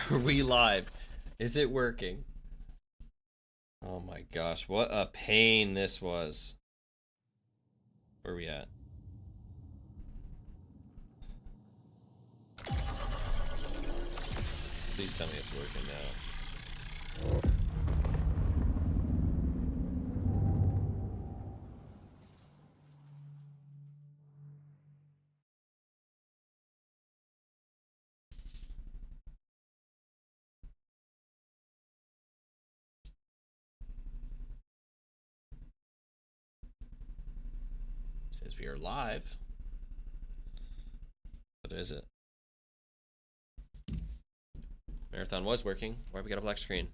Are we live? Is it working? Oh my gosh, what a pain this was. Where are we at? Please tell me it's working now. Says we are live. What is it? Marathon was working. Why we got a black screen?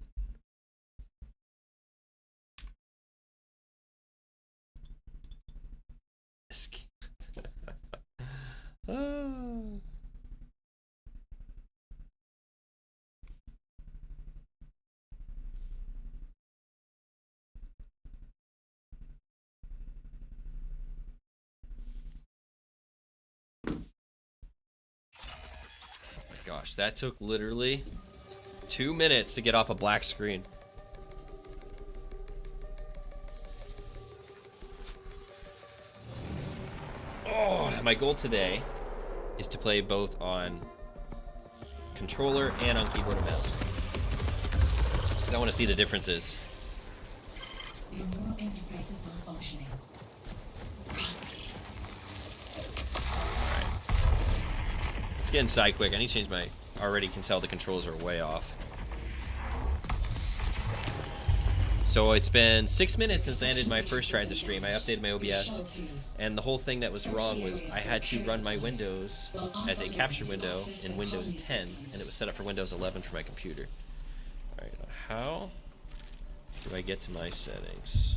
Oh. Gosh, that took literally 2 minutes to get off a black screen. Oh, my goal today is to play both on controller and on keyboard and mouse. Because I want to see the differences. Your neural interface is malfunctioning. Let's get inside quick. I need to change my... Already can tell the controls are way off. So it's been 6 minutes since I ended my first try at the stream. I updated my OBS, and the whole thing that was wrong was I had to run my Windows as a capture window in Windows 10, and it was set up for Windows 11 for my computer. Alright, how do I get to my settings?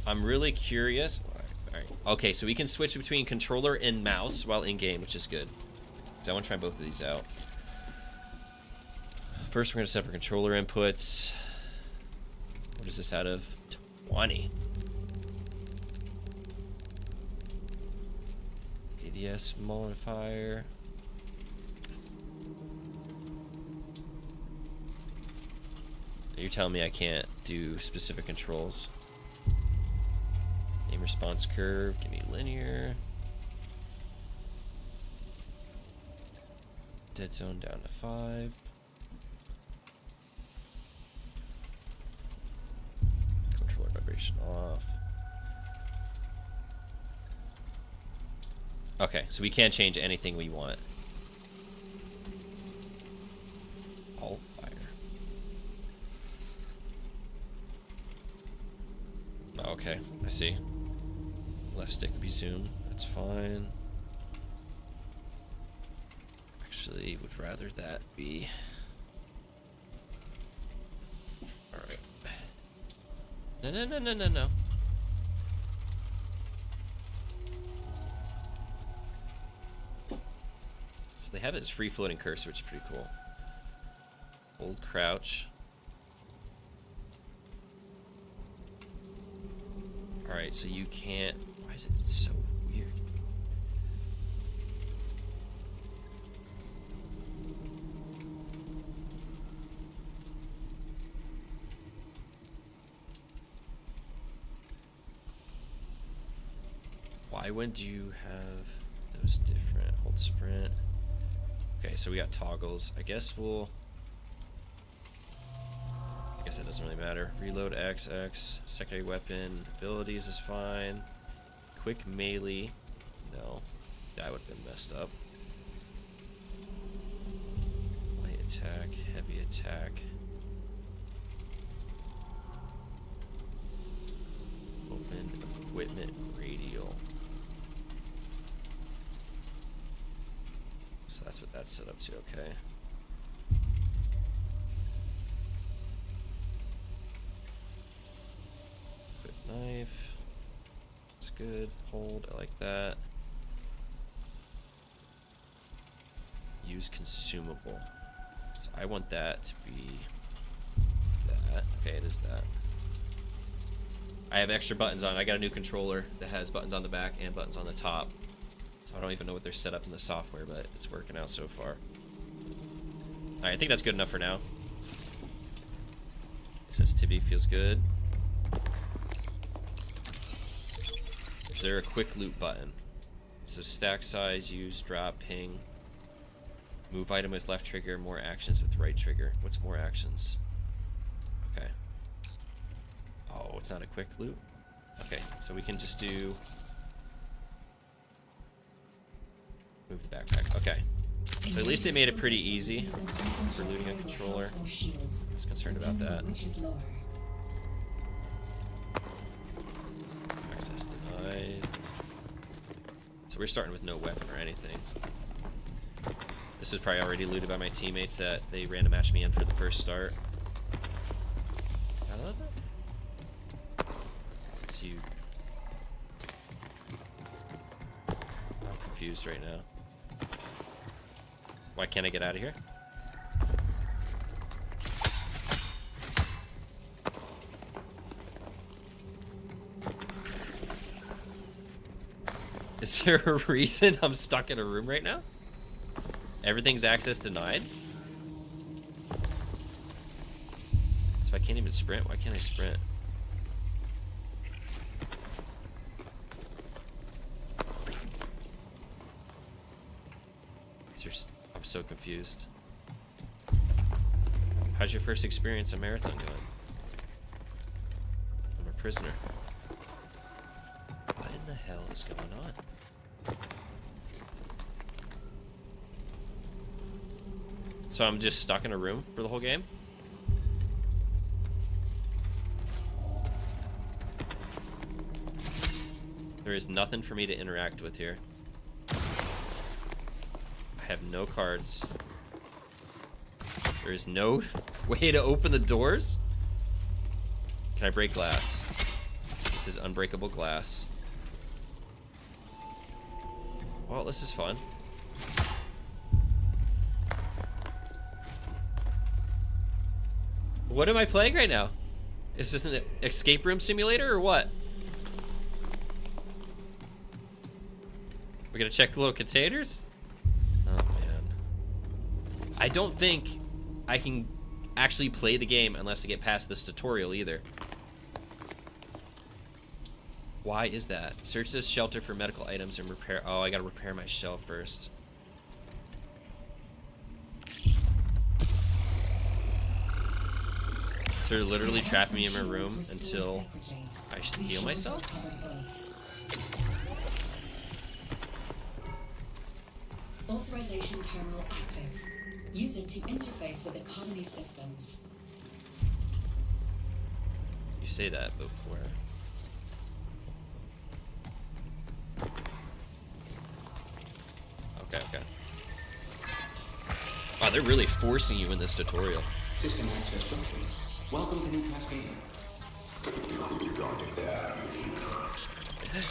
I'm really curious. Alright, okay, so we can switch between controller and mouse while in-game, which is good. I want to try both of these out. First, we're going to set up our controller inputs. What is this out of? 20. ADS modifier. You're telling me I can't do specific controls. Aim response curve, give me linear. Dead zone down to 5. Controller vibration off. Okay, so we can't change anything we want. All fire. Okay, I see. Left stick would be zoom. That's fine. Actually, would rather that be. All right. No. So they have it as free floating cursor, which is pretty cool. Hold crouch. All right, so you can't. Why is it so weird? Why wouldn't you have those different? Hold sprint. Okay, so we got toggles. I guess that doesn't really matter. Reload XX. Secondary weapon. Abilities is fine. Quick melee. No. That would have been messed up. Light attack. Heavy attack. Open equipment radial. So that's what that's set up to, okay. Quick knife. It's good. Hold, I like that. Use consumable. So I want that to be that. Okay, it is that. I have extra buttons on. I got a new controller that has buttons on the back and buttons on the top. So I don't even know what they're set up in the software, but it's working out so far. Alright, I think that's good enough for now. Sensitivity feels good. Is there a quick loot button? So stack size, use, drop, ping. Move item with left trigger, more actions with right trigger. What's more actions? Okay. Oh, it's not a quick loot? Okay, so we can just do... Move the backpack. Okay. So at least they made it pretty easy for looting a controller. I was concerned about that. Access denied. So we're starting with no weapon or anything. This was probably already looted by my teammates that they random matched me in for the first start. I love that. So you... I'm confused right now. Why can't I get out of here? Is there a reason I'm stuck in a room right now? Everything's access denied? So I can't even sprint? Why can't I sprint? I'm so confused. How's your first experience in Marathon going? I'm a prisoner. What in the hell is going on? So I'm just stuck in a room for the whole game? There is nothing for me to interact with here. I have no cards. There is no way to open the doors? Can I break glass? This is unbreakable glass. Well, this is fun. What am I playing right now? Is this an escape room simulator or what? We're gonna check the little containers? Oh man. I don't think I can actually play the game unless I get past this tutorial either. Why is that? Search this shelter for medical items and repair. Oh, I gotta repair my shelf first. So they're literally trapping me in my room until I should heal myself? Authorization terminal active. Use it to interface with the colony systems. You say that, but where? Okay. Wow, they're really forcing you in this tutorial. System access complete. Welcome to New Cascade.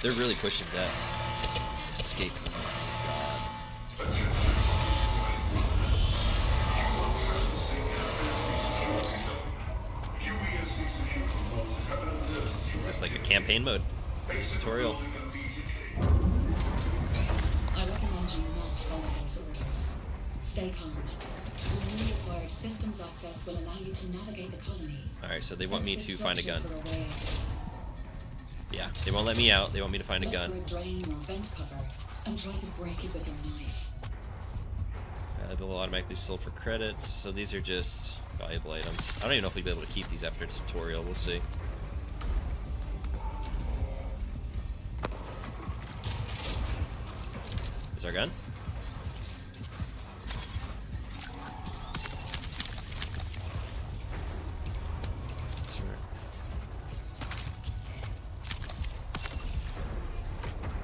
They're really pushing that. Escape. Oh my god. Is this like a campaign mode tutorial? I recommend you not follow those orders. Stay calm. The newly acquired systems access will allow you to navigate the colony. Alright, so they want me to find a gun. For a way out. Yeah, they won't let me out. They want me to find a Look gun. for a drain or vent cover and try to break it with your knife. They'll automatically sold for credits. So these are just valuable items. I don't even know if we'll be able to keep these after the tutorial. We'll see. Is our gun?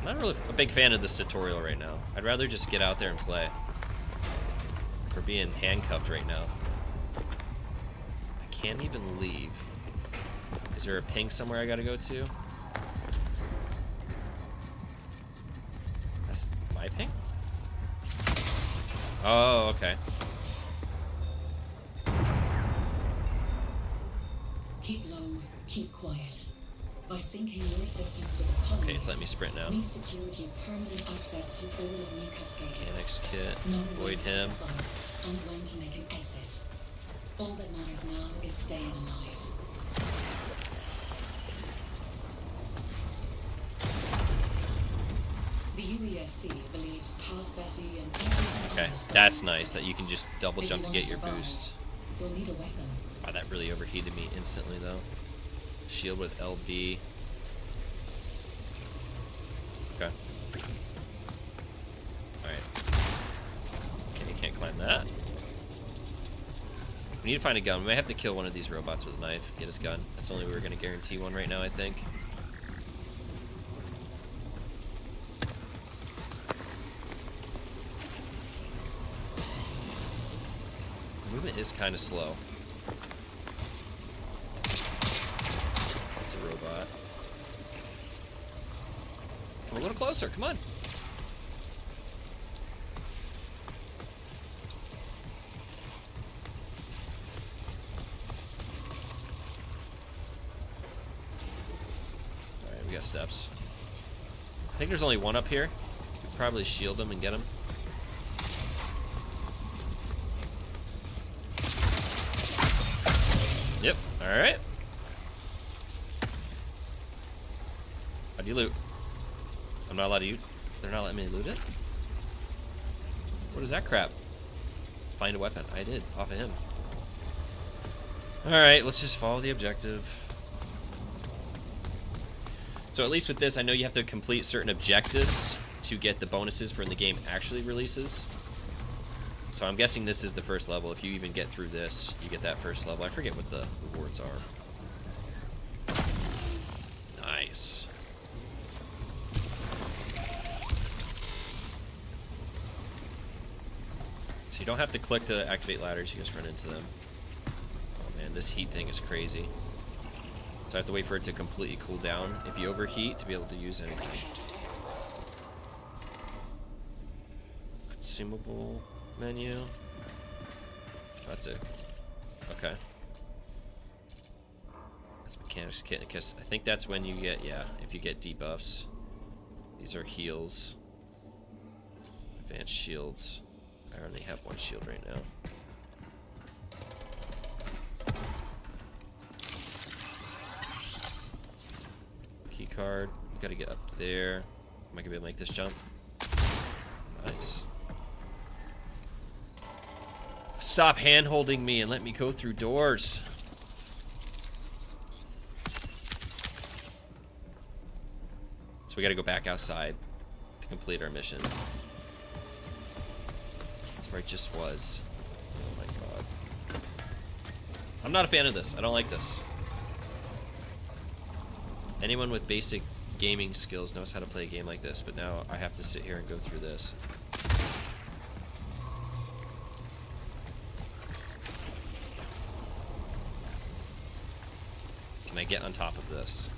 I'm not really a big fan of this tutorial right now. I'd rather just get out there and play. We're being handcuffed right now. I can't even leave. Is there a ping somewhere I gotta go to? That's my ping? Oh, okay. Keep low, keep quiet. By syncing your systems with the colonies, Okay, it's letting me sprint now. we secured you permanent access to all of New Cascadia. Mechanics kit. Know Void when to him. fight and when to make an exit. All that matters now is staying alive. The UESC believes Tau Ceti and everything Okay, else that's that nice that you can just double If jump you to want get your survive, boost. You'll need a weapon. Wow, that really overheated me instantly though. Shield with LB. Okay. Alright. Okay, you can't climb that. We need to find a gun. We might have to kill one of these robots with a knife, get his gun. That's the only way we're going to guarantee one right now, I think. Movement is kind of slow. That's a robot. Come a little closer, come on. Alright, we got steps. I think there's only one up here. We could probably shield him and get him. Yep, alright. How do you loot? I'm not allowed to use. They're not letting me loot it? What is that crap? Find a weapon. I did, off of him. Alright, let's just follow the objective. So at least with this, I know you have to complete certain objectives to get the bonuses for when the game actually releases. So I'm guessing this is the first level. If you even get through this, you get that first level. I forget what the rewards are. Nice. So you don't have to click to activate ladders, you just run into them. Oh man, this heat thing is crazy. So I have to wait for it to completely cool down if you overheat to be able to use anything. Consumable menu. That's it. Okay. That's mechanics kit. Because I think that's when you get, yeah, if you get debuffs. These are heals. Advanced shields. I only have one shield right now. Key card. You gotta get up there. Am I gonna be able to make this jump? Nice. Stop hand-holding me and let me go through doors. So we gotta go back outside to complete our mission. That's where I just was. Oh my god. I'm not a fan of this. I don't like this. Anyone with basic gaming skills knows how to play a game like this, but now I have to sit here and go through this. Can I get on top of this?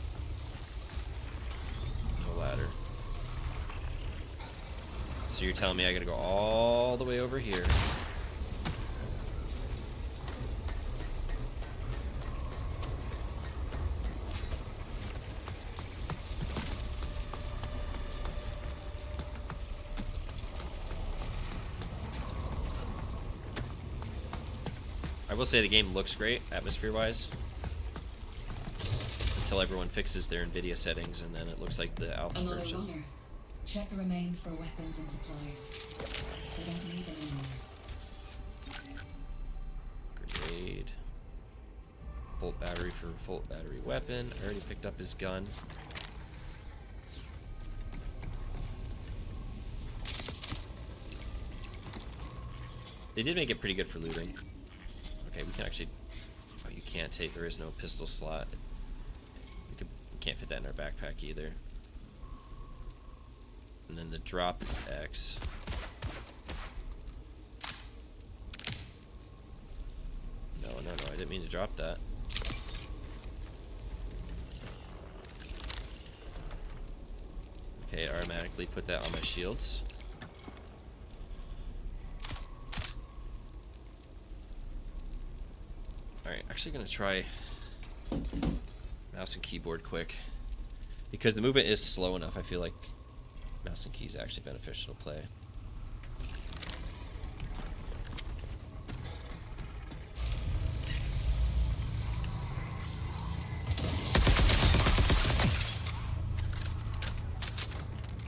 No ladder. So you're telling me I gotta go all the way over here. I will say the game looks great, atmosphere-wise. Until everyone fixes their NVIDIA settings, and then it looks like the alpha Another version. runner. Check the remains for weapons and supplies. We don't need them anymore. Grenade. Volt battery for volt battery weapon. I already picked up his gun. They did make it pretty good for looting. Okay, we can actually... Oh, you can't take... There is no pistol slot. We can't fit that in our backpack either. And then the drop is X. No, I didn't mean to drop that. Okay, automatically put that on my shields. Alright, actually gonna try mouse and keyboard quick. Because the movement is slow enough, I feel like mouse and keys actually beneficial to play.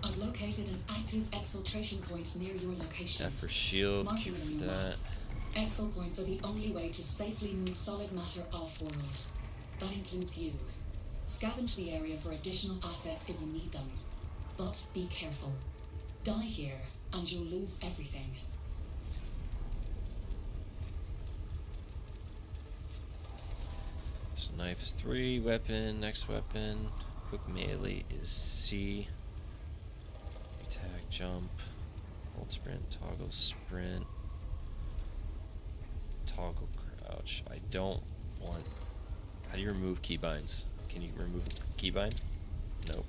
I've located an active exfiltration point near your location. F for shield, Mark Q it on for your that. map. Exfil points are the only way to safely move solid matter off-world. That includes you. Scavenge the area for additional assets if you need them. But be careful. Die here, and you'll lose everything. So knife is 3, weapon, next weapon. Quick melee is C. Attack, jump, hold sprint, toggle sprint, toggle crouch. I don't want... How do you remove keybinds? Can you remove a keybind? Nope.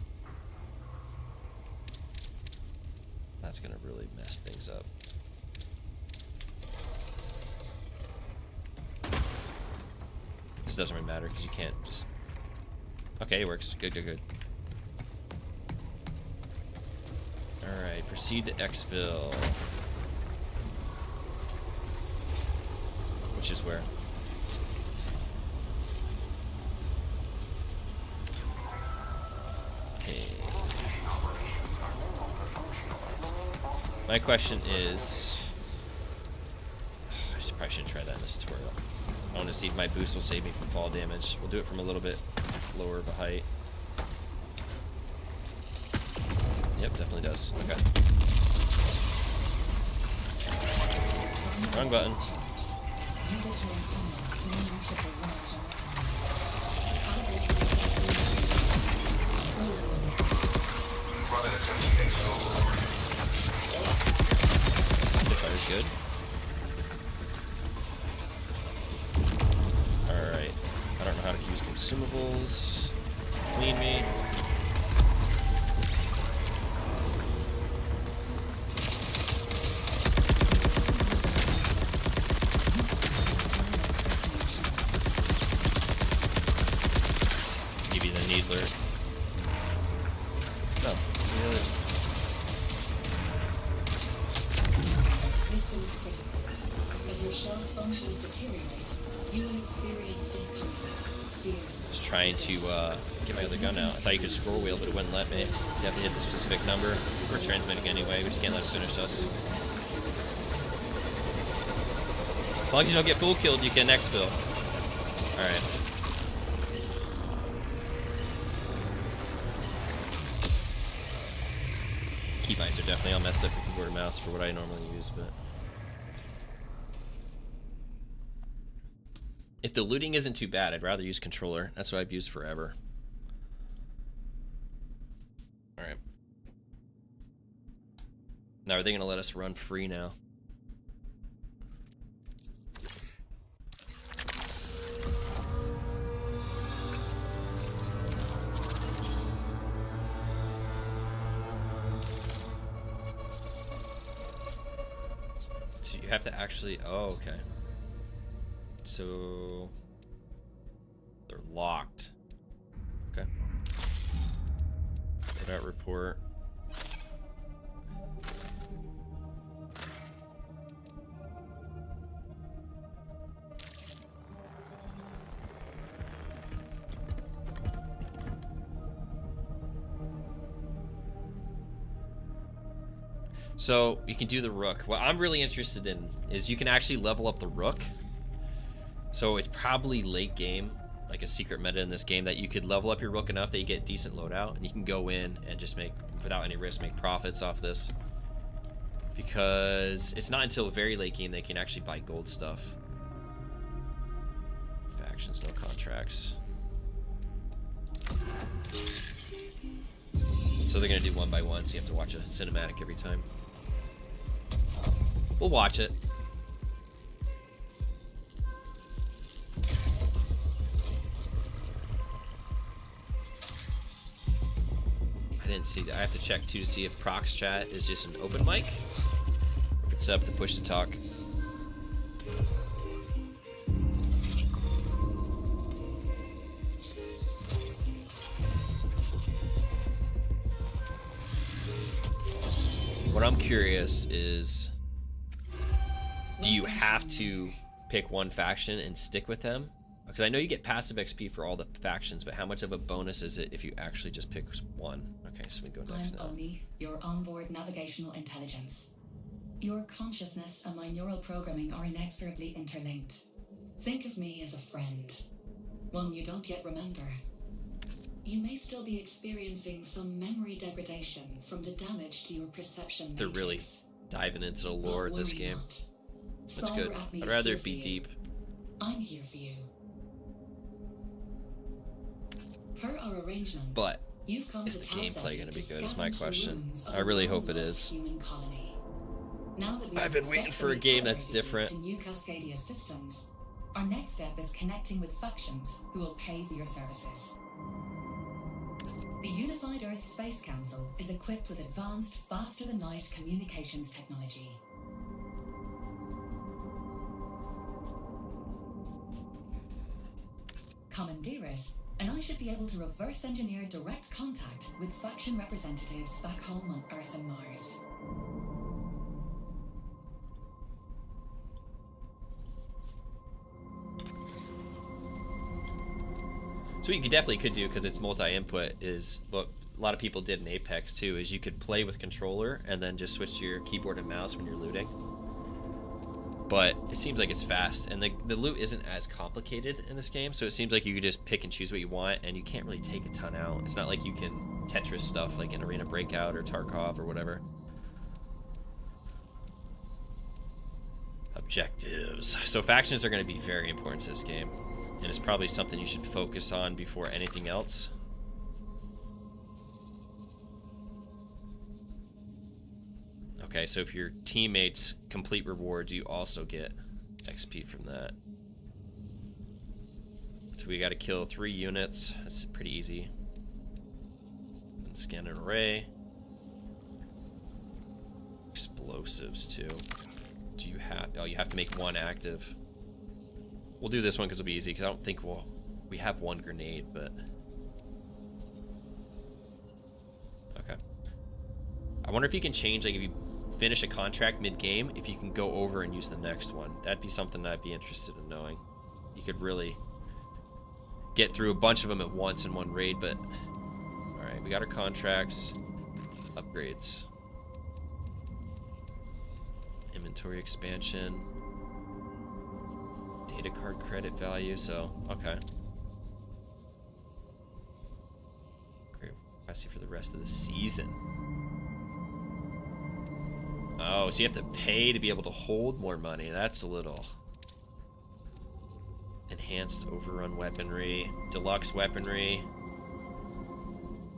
That's gonna really mess things up. This doesn't really matter because you can't just... Okay, it works. Good, good, good. Alright, proceed to exfil. Which is where? Okay. My question is... I probably shouldn't try that in this tutorial. I want to see if my boost will save me from fall damage. We'll do it from a little bit lower of a height. Yep, definitely does. Okay. Wrong button. Fire's good. Alright. I don't know how to use consumables. Clean me. Give you the needler. No. Yeah. Systems critical. As your shell's functions deteriorate, you will experience discomfort, fear. Just trying to get my other gun out. I thought you could scroll wheel, but it wouldn't let me. You have to hit the specific number. We're transmitting anyway. We just can't let it finish us. As long as you don't get full killed, you can exfil. Alright. Keybinds are definitely all messed up with keyboard and mouse for what I normally use, but... If the looting isn't too bad, I'd rather use controller. That's what I've used forever. Alright. Now, are they going to let us run free now? So you have to actually... Oh, okay. So they're locked. Okay. Put out report. So you can do the rook. What I'm really interested in is you can actually level up the rook. So it's probably late game, like a secret meta in this game, that you could level up your rook enough that you get decent loadout, and you can go in and just make, without any risk, make profits off this. Because it's not until very late game they can actually buy gold stuff. Factions, no contracts. So they're gonna do one by one, so you have to watch a cinematic every time. We'll watch it. I didn't see that. I have to check too to see if Prox chat is just an open mic, or if it's set up to push to talk. What I'm curious is, do you have to pick one faction and stick with them? Because I know you get passive XP for all the factions, but how much of a bonus is it if you actually just pick one? Okay, so we go next now. I'm Oni, your onboard navigational intelligence. Your consciousness and my neural programming are inexorably interlinked. Think of me as a friend, one you don't yet remember. You may still be experiencing some memory degradation from the damage to your perception They're matrix. really diving into the lore of this Worry game. not. That's good. Cyber Acme I'd is rather here it be for you. deep. I'm here for you. Per our arrangement, But you've come is to the Talceti gameplay gonna be to good is my scavenge the question. ruins of I really a hope it long-lost is. human colony. Now that we've I've been waiting for a successfully game that's calibrated you different. to new Cascadia systems, our next step is connecting with factions who will pay for your services. The Unified Earth Space Council is equipped with advanced, faster-than-light communications technology. Commandeer it, and I should be able to reverse engineer direct contact with faction representatives back home on Earth and Mars. So what you definitely could do, because it's multi-input, is what a lot of people did in Apex too, is you could play with controller and then just switch to your keyboard and mouse when you're looting. But it seems like it's fast, and the loot isn't as complicated in this game, so it seems like you could just pick and choose what you want, and you can't really take a ton out. It's not like you can Tetris stuff like in Arena Breakout or Tarkov or whatever. Objectives. So factions are going to be very important to this game, and it's probably something you should focus on before anything else. Okay, so if your teammates complete rewards, you also get XP from that. So we got to kill 3 units. That's pretty easy. And scan an array. Explosives too. Do you have? Oh, you have to make 1 active. We'll do this one because it'll be easy. Because I don't think we have 1 grenade, but okay. I wonder if you can change, like if you finish a contract mid-game, if you can go over and use the next one. That'd be something I'd be interested in knowing. You could really get through a bunch of them at once in one raid, but all right, we got our contracts, upgrades, inventory expansion, data card credit value. So okay, great capacity for the rest of the season. Oh, so you have to pay to be able to hold more money. That's a little... Enhanced overrun weaponry, deluxe weaponry.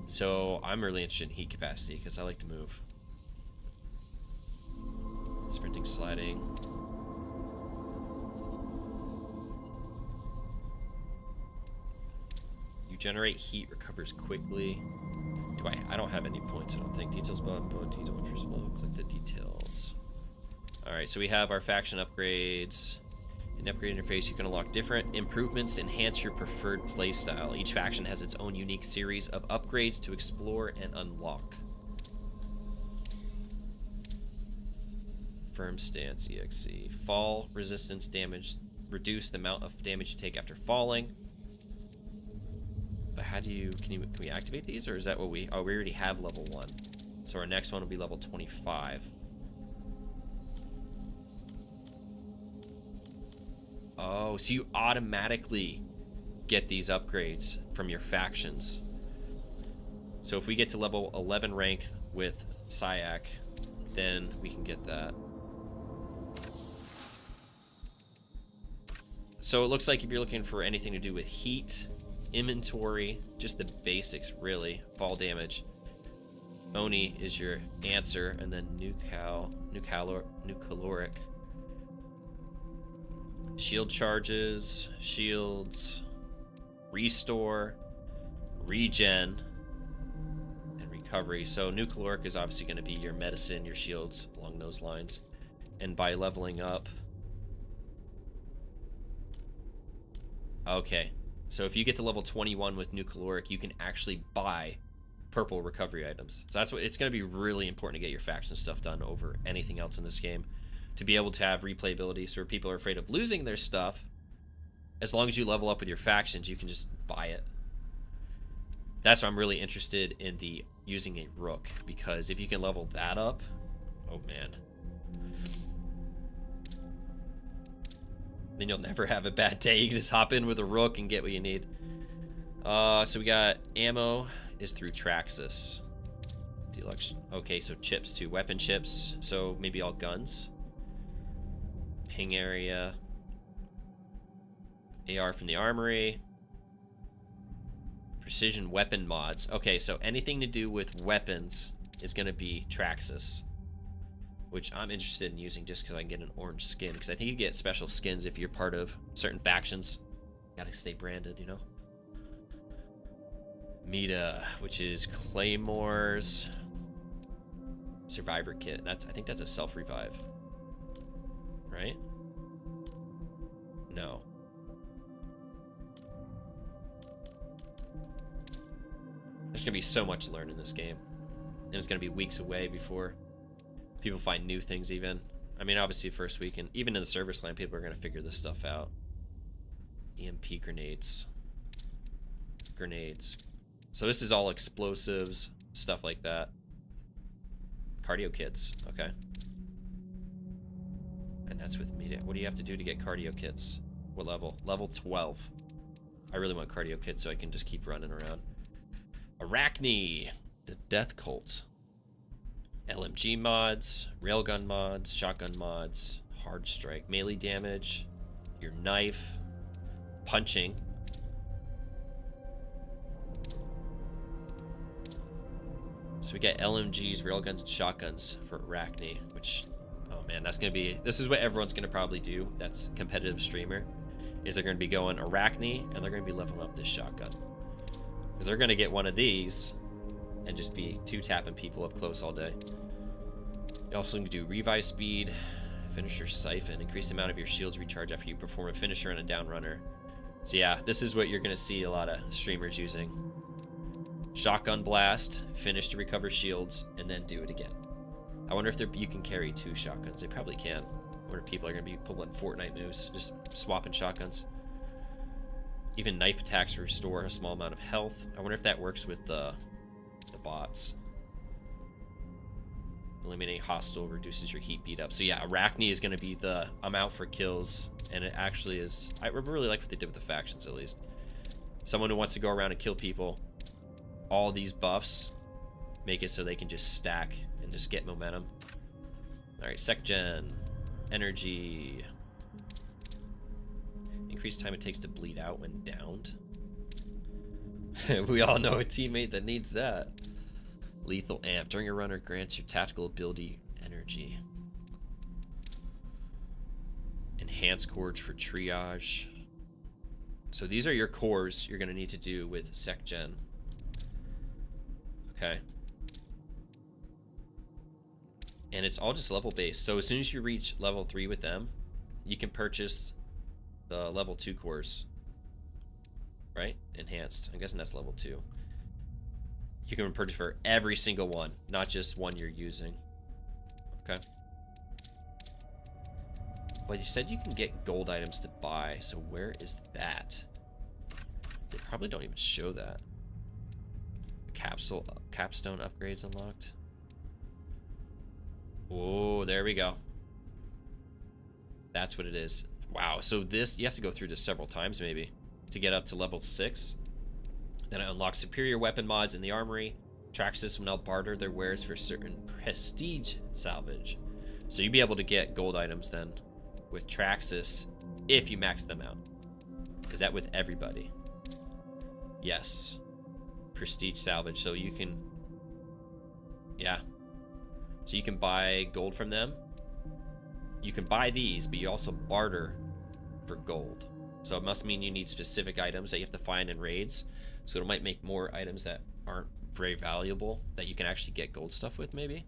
So I'm really interested in heat capacity because I like to move. Sprinting, sliding. You generate heat, recovers quickly. I don't have any points, I don't think. Details above, detail first below. Click the details. Alright, so we have our faction upgrades. In the upgrade interface, you can unlock different improvements to enhance your preferred playstyle. Each faction has its own unique series of upgrades to explore and unlock. Firm stance EXE. Fall resistance damage. Reduce the amount of damage you take after falling. But how do you, can we activate these, or is that what we already have level 1. So our next one will be level 25. Oh, so you automatically get these upgrades from your factions. So if we get to level 11 ranked with Syak, then we can get that. So it looks like if you're looking for anything to do with heat, inventory, just the basics really, fall damage, Oni is your answer, and then nucaloric. Shield charges, shields, restore, regen, and recovery. So nucaloric is obviously going to be your medicine, your shields, along those lines. And by leveling up... Okay, so if you get to level 21 with nucaloric, you can actually buy purple recovery items. So that's what it's going to be really important to get your faction stuff done over anything else in this game, to be able to have replayability. So if people are afraid of losing their stuff, as long as you level up with your factions, you can just buy it. That's why I'm really interested in the using a rook, because if you can level that up, oh man, then you'll never have a bad day. You can just hop in with a rook and get what you need. So we got ammo is through Traxxas. Deluxe. Okay, so chips too. Weapon chips. So maybe all guns. Ping area. AR from the armory. Precision weapon mods. Okay, so anything to do with weapons is going to be Traxxas, which I'm interested in using just because I can get an orange skin, because I think you get special skins if you're part of certain factions. Gotta stay branded, you know. Meta, which is Claymore's Survivor Kit. I think that's a self-revive, right? No. There's gonna be so much to learn in this game, and it's gonna be weeks away before people find new things. Even, I mean, obviously first week, and even in the service line, people are gonna figure this stuff out. EMP grenades. So this is all explosives, stuff like that. Cardio kits, okay. And that's with me. What do you have to do to get cardio kits? What level? Level 12. I really want cardio kits so I can just keep running around. Arachne, the Death Cult. LMG mods, railgun mods, shotgun mods, hard strike, melee damage, your knife, punching. So we got LMGs, railguns, and shotguns for Arachne, which, oh man, that's gonna be, this is what everyone's gonna probably do that's competitive streamer, is they're gonna be going Arachne, and they're gonna be leveling up this shotgun. Because they're gonna get one of these, and just be two-tapping people up close all day. You also can do revive speed, finisher siphon, increase the amount of your shields recharge after you perform a finisher and a down runner. So yeah, this is what you're gonna see a lot of streamers using. Shotgun blast, finish to recover shields, and then do it again. I wonder if you can carry 2 shotguns. They probably can. I wonder if people are going to be pulling Fortnite moves, just swapping shotguns. Even knife attacks restore a small amount of health. I wonder if that works with the bots. Eliminating hostile reduces your heat beat up. So yeah, Arachne is going to be the I'm out for kills, and it actually is. I really like what they did with the factions, at least. Someone who wants to go around and kill people. All these buffs make it so they can just stack and just get momentum. All right, SecGen, energy. Increase time it takes to bleed out when downed. We all know a teammate that needs that. Lethal amp. During a runner grants your tactical ability energy. Enhanced cores for triage. So these are your cores you're going to need to do with SecGen. Okay. And it's all just level based. So as soon as you reach level 3 with them, you can purchase the level 2 cores. Right? Enhanced. I'm guessing that's level 2. You can purchase for every single one, not just one you're using. Okay. Well, you said you can get gold items to buy, so where is that? They probably don't even show that. Capstone upgrades unlocked. Oh, there we go. That's what it is. Wow, so this, you have to go through this several times maybe to get up to level 6. Then it unlocks superior weapon mods in the armory. Traxxas will now barter their wares for certain prestige salvage. So you'll be able to get gold items then with Traxxas if you max them out. Is that with everybody? Yes. Prestige salvage, so you can, yeah, so you can buy gold from them. You can buy these, but you also barter for gold, so it must mean you need specific items that you have to find in raids, so it might make more items that aren't very valuable that you can actually get gold stuff with. Maybe.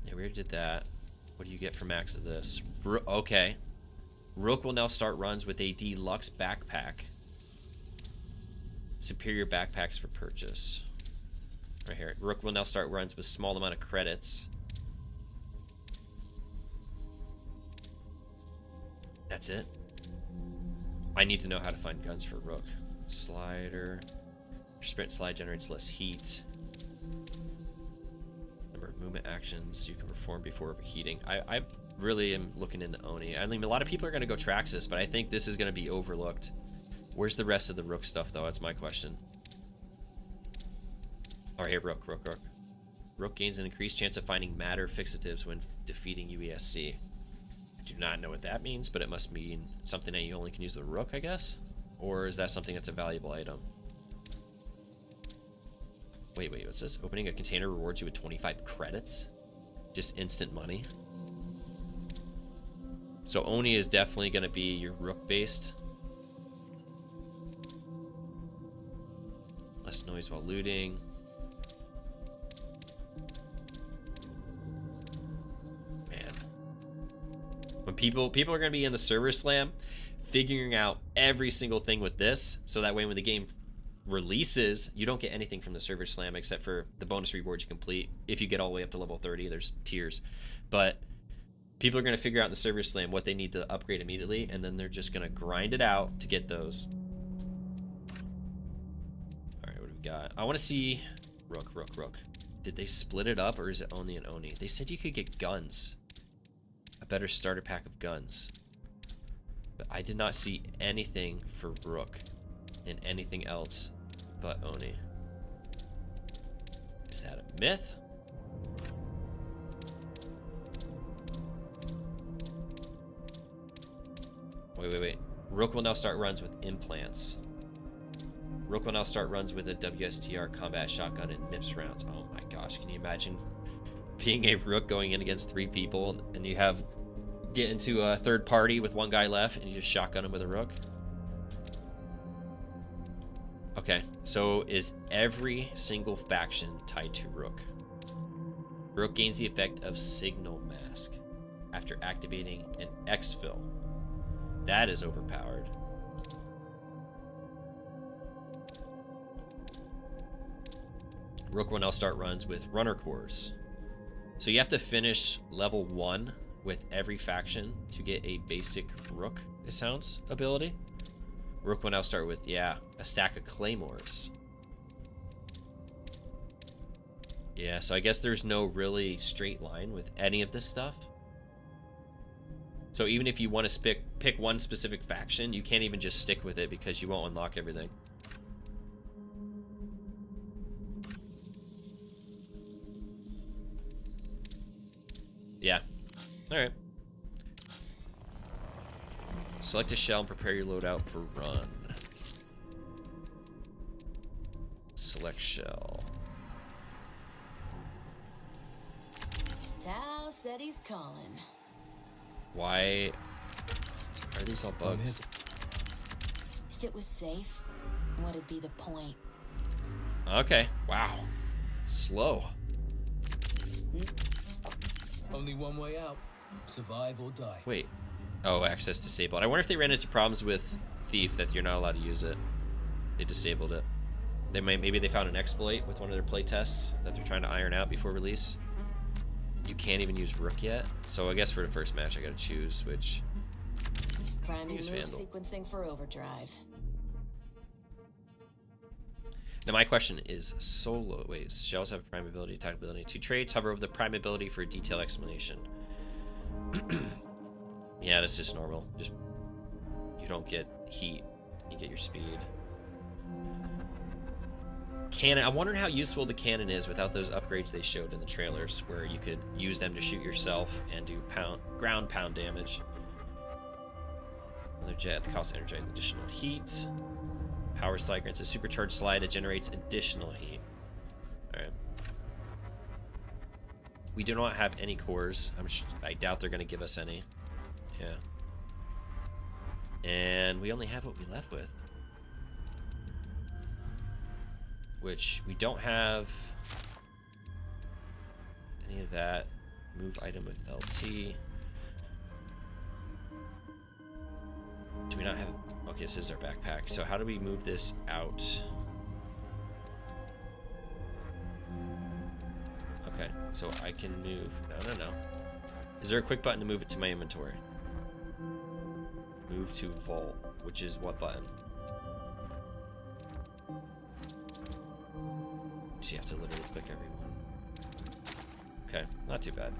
Yeah, we already did that. What do you get for max of this? Okay, Rook will now start runs with a deluxe backpack. Superior backpacks for purchase. Right here. Rook will now start runs with small amount of credits. That's it. I need to know how to find guns for Rook. Slider. Sprint slide generates less heat. Number of movement actions you can perform before overheating. I really am looking into Oni. I mean, a lot of people are going to go Traxxas, but I think this is going to be overlooked. Where's the rest of the Rook stuff, though? That's my question. Oh, here, Rook. Rook gains an increased chance of finding matter fixatives when defeating UESC. I do not know what that means, but it must mean something that you only can use the Rook, I guess? Or is that something that's a valuable item? Wait, what's this? Opening a container rewards you with 25 credits? Just instant money? So Oni is definitely going to be your Rook-based. Less noise while looting. Man. When people are going to be in the server slam, figuring out every single thing with this, so that way when the game releases, you don't get anything from the server slam except for the bonus rewards you complete. If you get all the way up to level 30, there's tiers. But people are going to figure out in the server slam what they need to upgrade immediately, and then they're just going to grind it out to get those. Alright, what do we got? I want to see Rook. Did they split it up, or is it only an Oni? They said you could get guns. A better starter pack of guns. But I did not see anything for Rook and anything else but Oni. Is that a myth? Wait. Rook will now start runs with implants. Rook will now start runs with a WSTR combat shotgun and MIPS rounds. Oh my gosh, can you imagine being a Rook going in against 3 people and you get into a third party with 1 guy left and you just shotgun him with a Rook? Okay, so is every single faction tied to Rook? Rook gains the effect of Signal Mask after activating an exfil. That is overpowered. Rook will now start runs with Runner Cores. So you have to finish level 1 with every faction to get a basic Rook, it sounds, ability. Rook will now start with, a stack of claymores. Yeah, so I guess there's no really straight line with any of this stuff. So even if you want to pick one specific faction, you can't even just stick with it because you won't unlock everything. Yeah. Alright. Select a shell and prepare your loadout for run. Select shell. Tao said he's calling. Why are these all bugged? If it was safe, what'd be the point? Okay. Wow. Slow. Only one way out. Survive or die. Wait. Oh, access disabled. I wonder if they ran into problems with Thief that you're not allowed to use it. They disabled it. Maybe they found an exploit with one of their playtests that they're trying to iron out before release. You can't even use Rook yet. So I guess for the first match I gotta choose which. Priming Use move Vandal. sequencing for overdrive. Now my question is solo. Wait, shells have prime ability, attack ability. 2 traits. Hover over the prime ability for a detailed explanation. Yeah, that's just normal. Just you don't get heat, you get your speed. Cannon. I'm wondering how useful the cannon is without those upgrades they showed in the trailers, where you could use them to shoot yourself and do ground pound damage. Another jet. The cost energizes additional heat. Power slide grants a supercharged slide that generates additional heat. Alright. We do not have any cores. I doubt they're going to give us any. Yeah. And we only have what we left with. Which we don't have any of that. Move item with LT. Do we not have... Okay, this is our backpack. So how do we move this out? Okay, so I can move. No. Is there a quick button to move it to my inventory? Move to vault, which is what button? So you have to literally click every one. Okay, not too bad.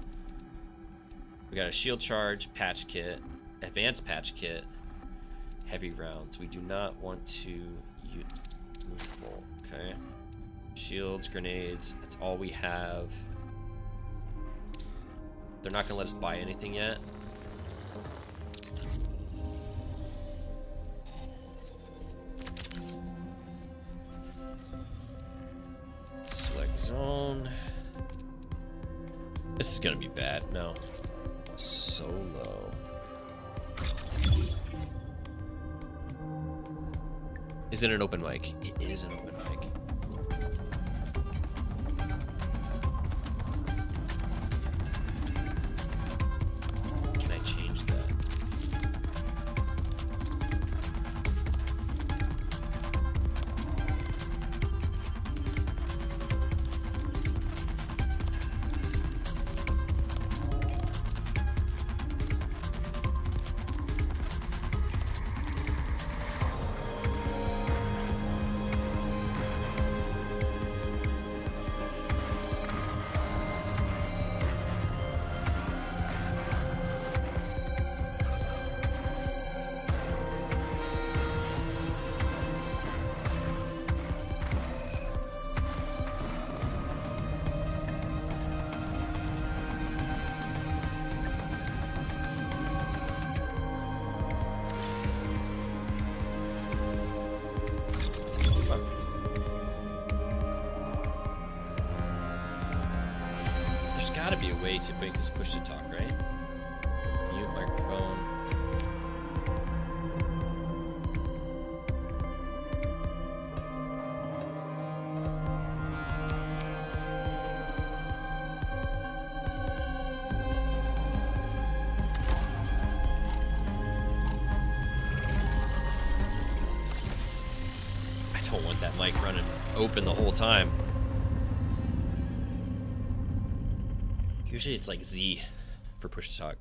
We got a shield charge, patch kit, advanced patch kit, heavy rounds. We do not want to move the vault. Okay. Shields, grenades, that's all we have. They're not gonna let us buy anything yet. Select zone. This is gonna be bad. No. So low. Is it an open mic? It is an open mic. Can I change that? There's gotta be a way to make this push to talk, right? Mute microphone. I don't want that mic running open the whole time. Usually it's like Z for push to talk.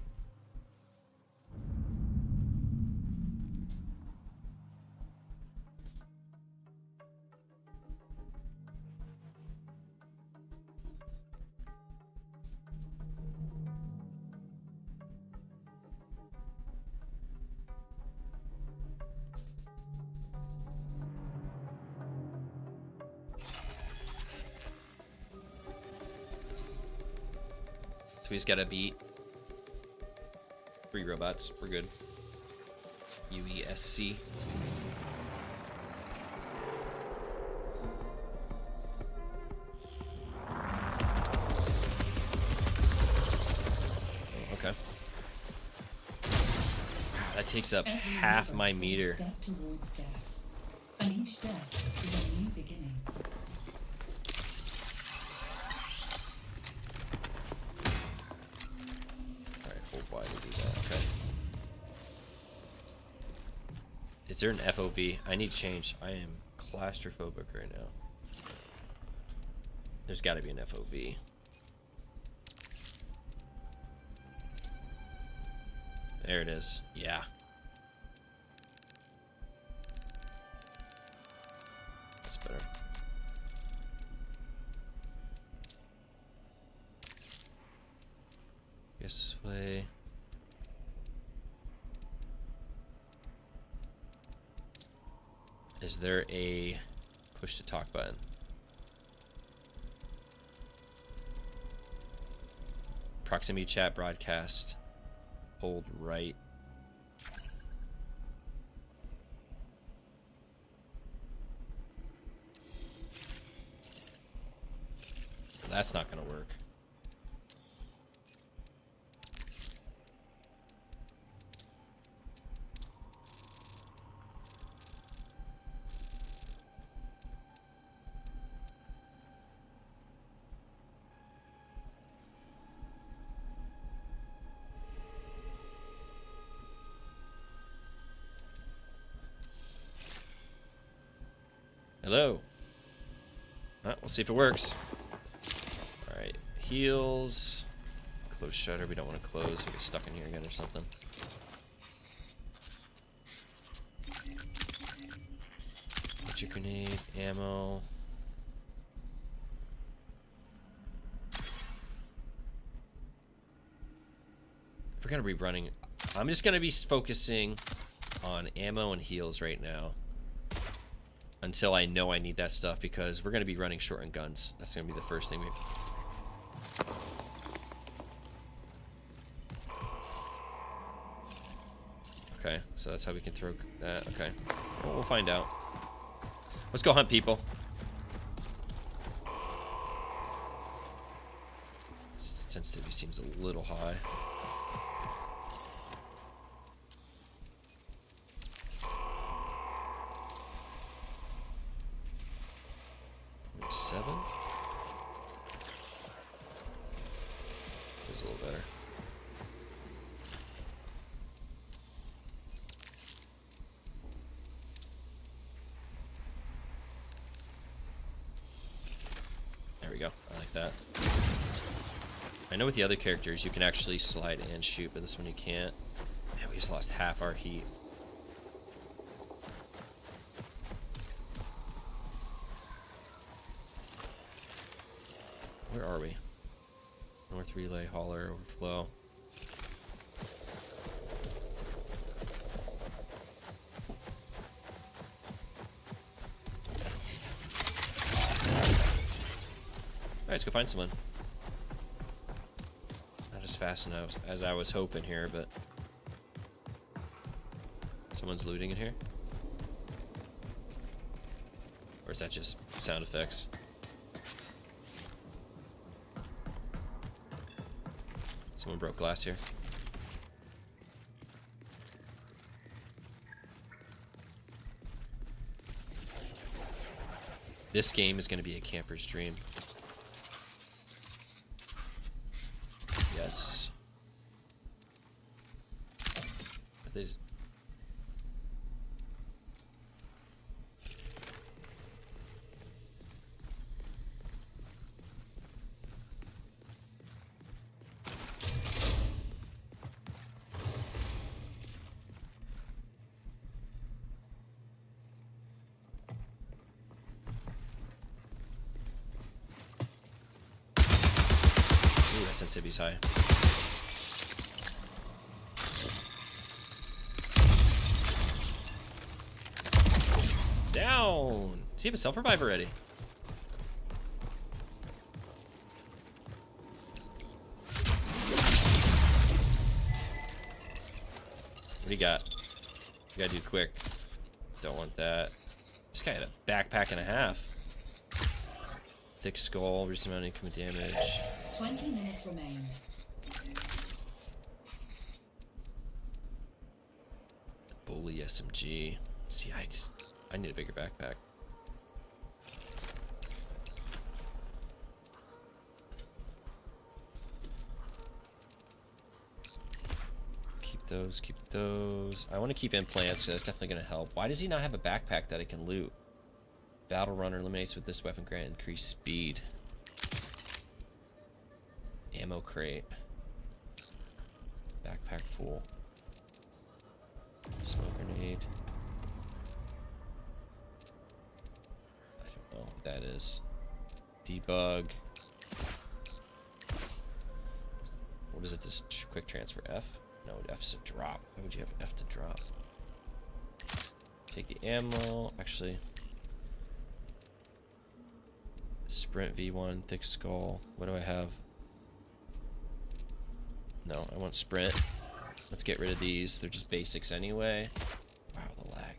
So we just gotta beat 3 robots. We're good. UESC. Okay. That takes up half my meter. Step towards death. And each death is a new beginning. Why to do that? Okay. Is there an FOV? I need change. I am claustrophobic right now. There's got to be an FOV. There it is. Yeah. That's better. Guess this way. Is there a push to talk button? Proximity chat broadcast. Hold right. That's not going to work. Hello. We'll see if it works. Alright, heals. Close shutter. We don't want to close. We get stuck in here again or something. Magic grenade, ammo. We're gonna be running. I'm just gonna be focusing on ammo and heals right now until I know I need that stuff, because we're gonna be running short on guns. That's gonna be the first thing we. Okay, so that's how we can throw that. Okay, well, we'll find out. Let's go hunt people. Sensitivity seems a little high. Seven. Feels a little better. There we go. I like that. I know with the other characters you can actually slide and shoot, but this one you can't. Man, we just lost half our heat. Where are we? North relay, hauler, overflow. Alright, let's go find someone. Not as fast as I was hoping here, but someone's looting in here? Or is that just sound effects? Someone broke glass here. This game is going to be a camper's dream. Yes. Are they... Sensitivity's high. Down! Does he have a self-revive already? What do you got? You gotta do quick. Don't want that. This guy had a backpack and a half. Thick skull, recent amount of incoming damage. 20 minutes remain. Bully SMG. See, I need a bigger backpack. Keep those, keep those. I want to keep implants, because that's definitely going to help. Why does he not have a backpack that I can loot? Battle runner eliminates with this weapon grant increased speed. Ammo crate. Backpack full. Smoke grenade. I don't know what that is. Debug. What is it? This quick transfer F? No, F's a drop. Why would you have F to drop? Take the ammo. Actually. Sprint V1, thick skull. What do I have? No, I want sprint. Let's get rid of these. They're just basics anyway. Wow, the lag.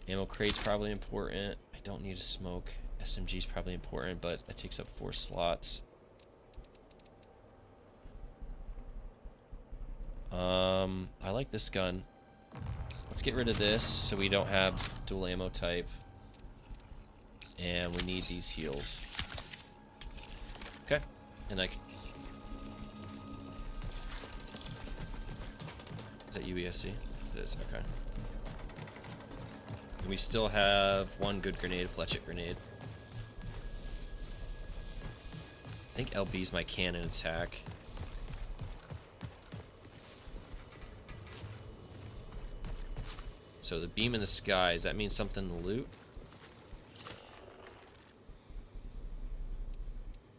Ammo crate's probably important. I don't need a smoke. SMG's probably important, but that takes up 4 slots. I like this gun. Let's get rid of this so we don't have dual ammo type. And we need these heals. Okay. And I can... Is that UESC? It is, okay. And we still have one good grenade, Fletchet grenade. I think LB's my cannon attack. So the beam in the sky, does that mean something to loot?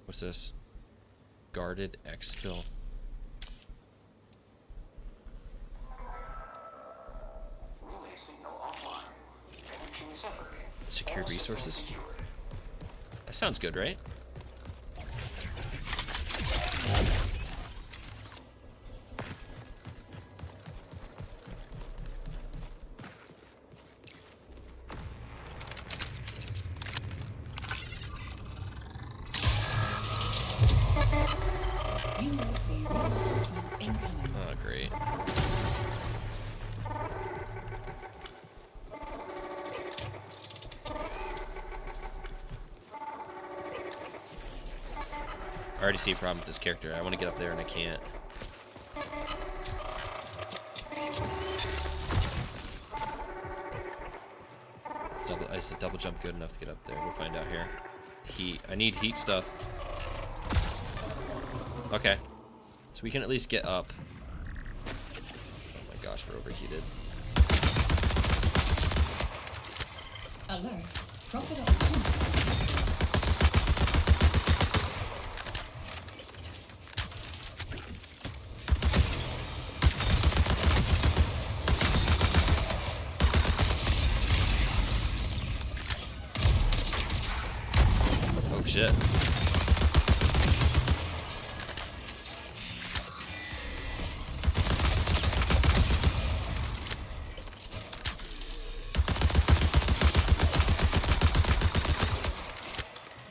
What's this? Guarded exfil. Secured resources. That sounds good, right? You will see reinforcements incoming. Oh, great. I already see a problem with this character. I want to get up there and I can't. Is the double jump good enough to get up there? We'll find out here. Heat. I need heat stuff. Okay. So we can at least get up. Oh my gosh, we're overheated. Alert. Profit opportunity. Oh shit.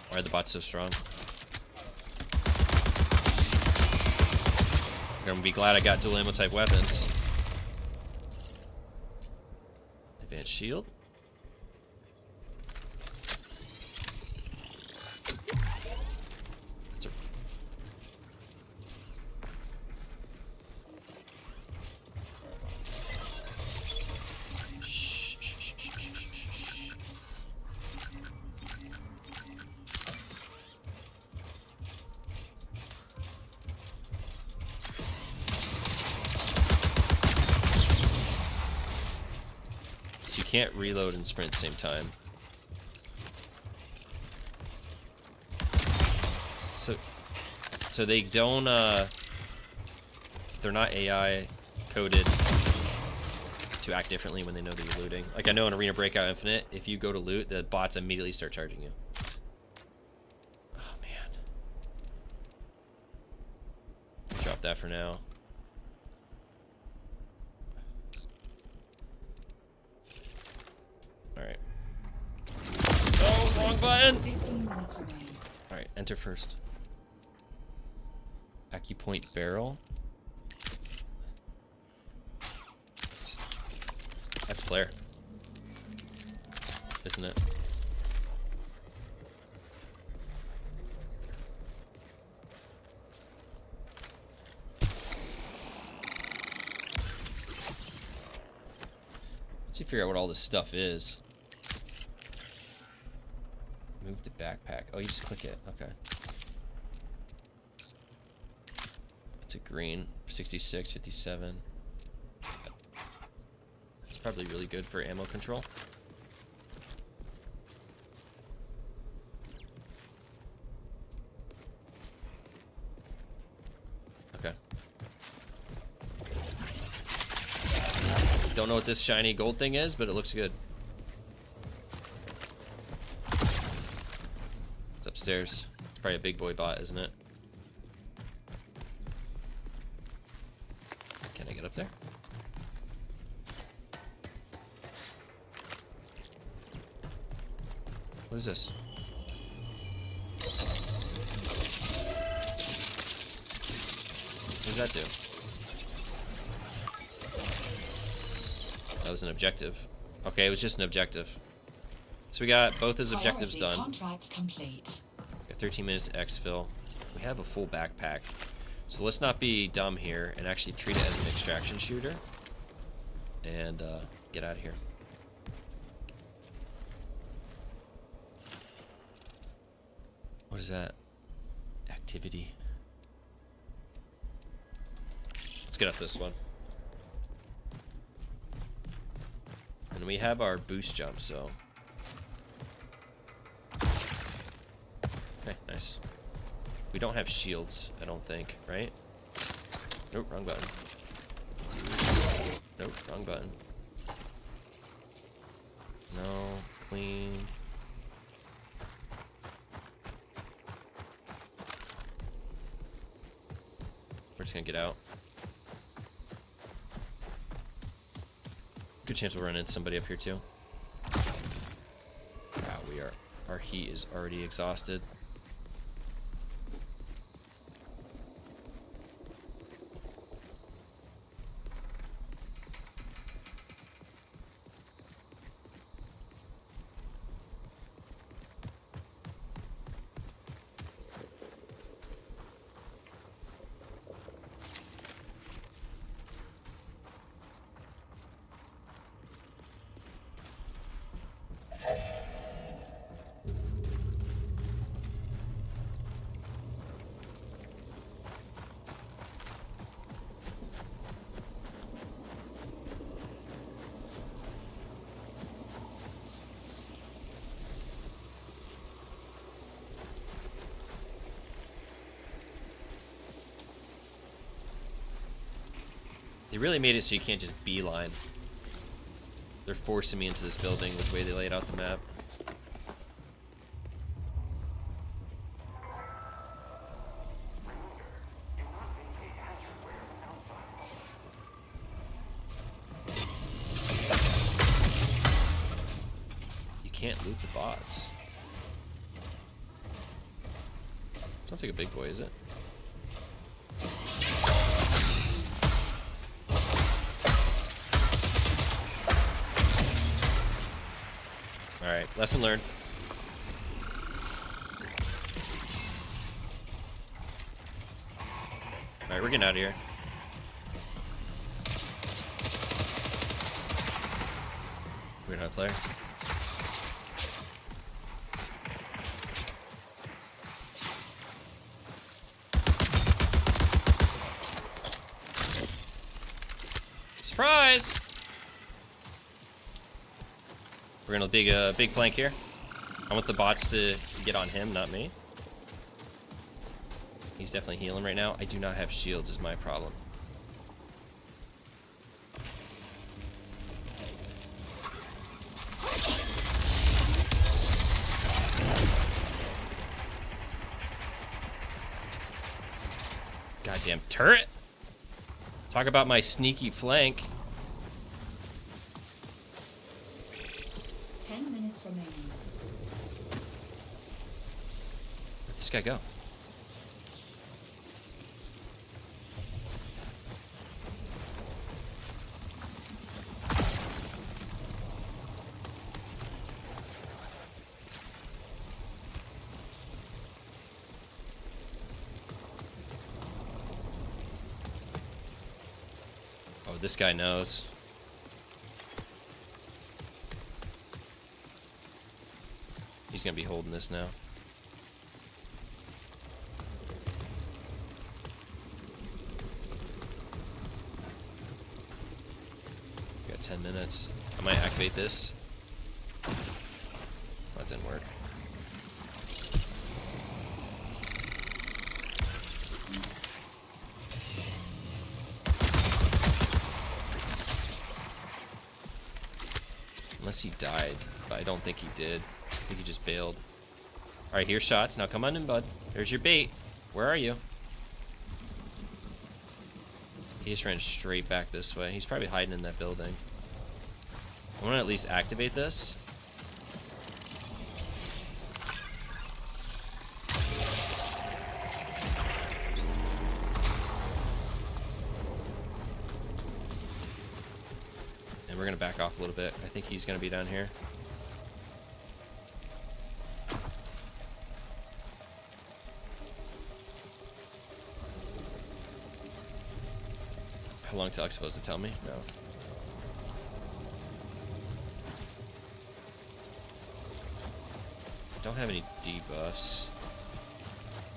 Why are the bots so strong? I'm gonna be glad I got dual ammo type weapons. Advanced shield. That's a... So you can't reload and sprint at the same time. So they don't they're not AI coded to act differently when they know that you're looting. Like I know in Arena Breakout Infinite, if you go to loot, the bots immediately start charging you. Oh man. Drop that for now. Alright. Oh, wrong button! 15 minutes remaining. Alright, enter first. Acupoint barrel. That's flare. Isn't it? Let's see, figure out what all this stuff is. Move the backpack. Oh, you just click it. Okay. It's a green. 66, 57. It's probably really good for ammo control. Okay. Don't know what this shiny gold thing is, but it looks good. It's upstairs. It's probably a big boy bot, isn't it? Can I get up there? What is this? What does that do? That was an objective. Okay, it was just an objective. So we got both his objectives Priority done. contract complete. Got 13 minutes to exfil. We have a full backpack. So let's not be dumb here and actually treat it as an extraction shooter. And get out of here. What is that? activity. Let's get up this one. And we have our boost jump, so. Okay, nice. We don't have shields, I don't think, right? Nope, wrong button. Nope, wrong button. No, clean. We're just gonna get out. Good chance we'll run into somebody up here too. Wow, our heat is already exhausted. They really made it so you can't just beeline. They're forcing me into this building with the way they laid out the map. You can't loot the bots. Sounds like a big boy, is it? Alright, lesson learned. Alright, we're getting out of here. We're not a player. Surprise! We're gonna big flank here. I want the bots to get on him, not me. He's definitely healing right now. I do not have shields is my problem. Goddamn turret! Talk about my sneaky flank. 10 minutes remaining. Where'd this guy go? Oh, this guy knows. He's gonna be holding this now. We got 10 minutes. I might activate this. That didn't work. Unless he died, but I don't think he did. I think he just bailed. Alright, here's shots. Now come on in, bud. There's your bait. Where are you? He just ran straight back this way. He's probably hiding in that building. I want to at least activate this. And we're going to back off a little bit. I think he's going to be down here. How long till I'm supposed to tell me? No. Don't have any debuffs.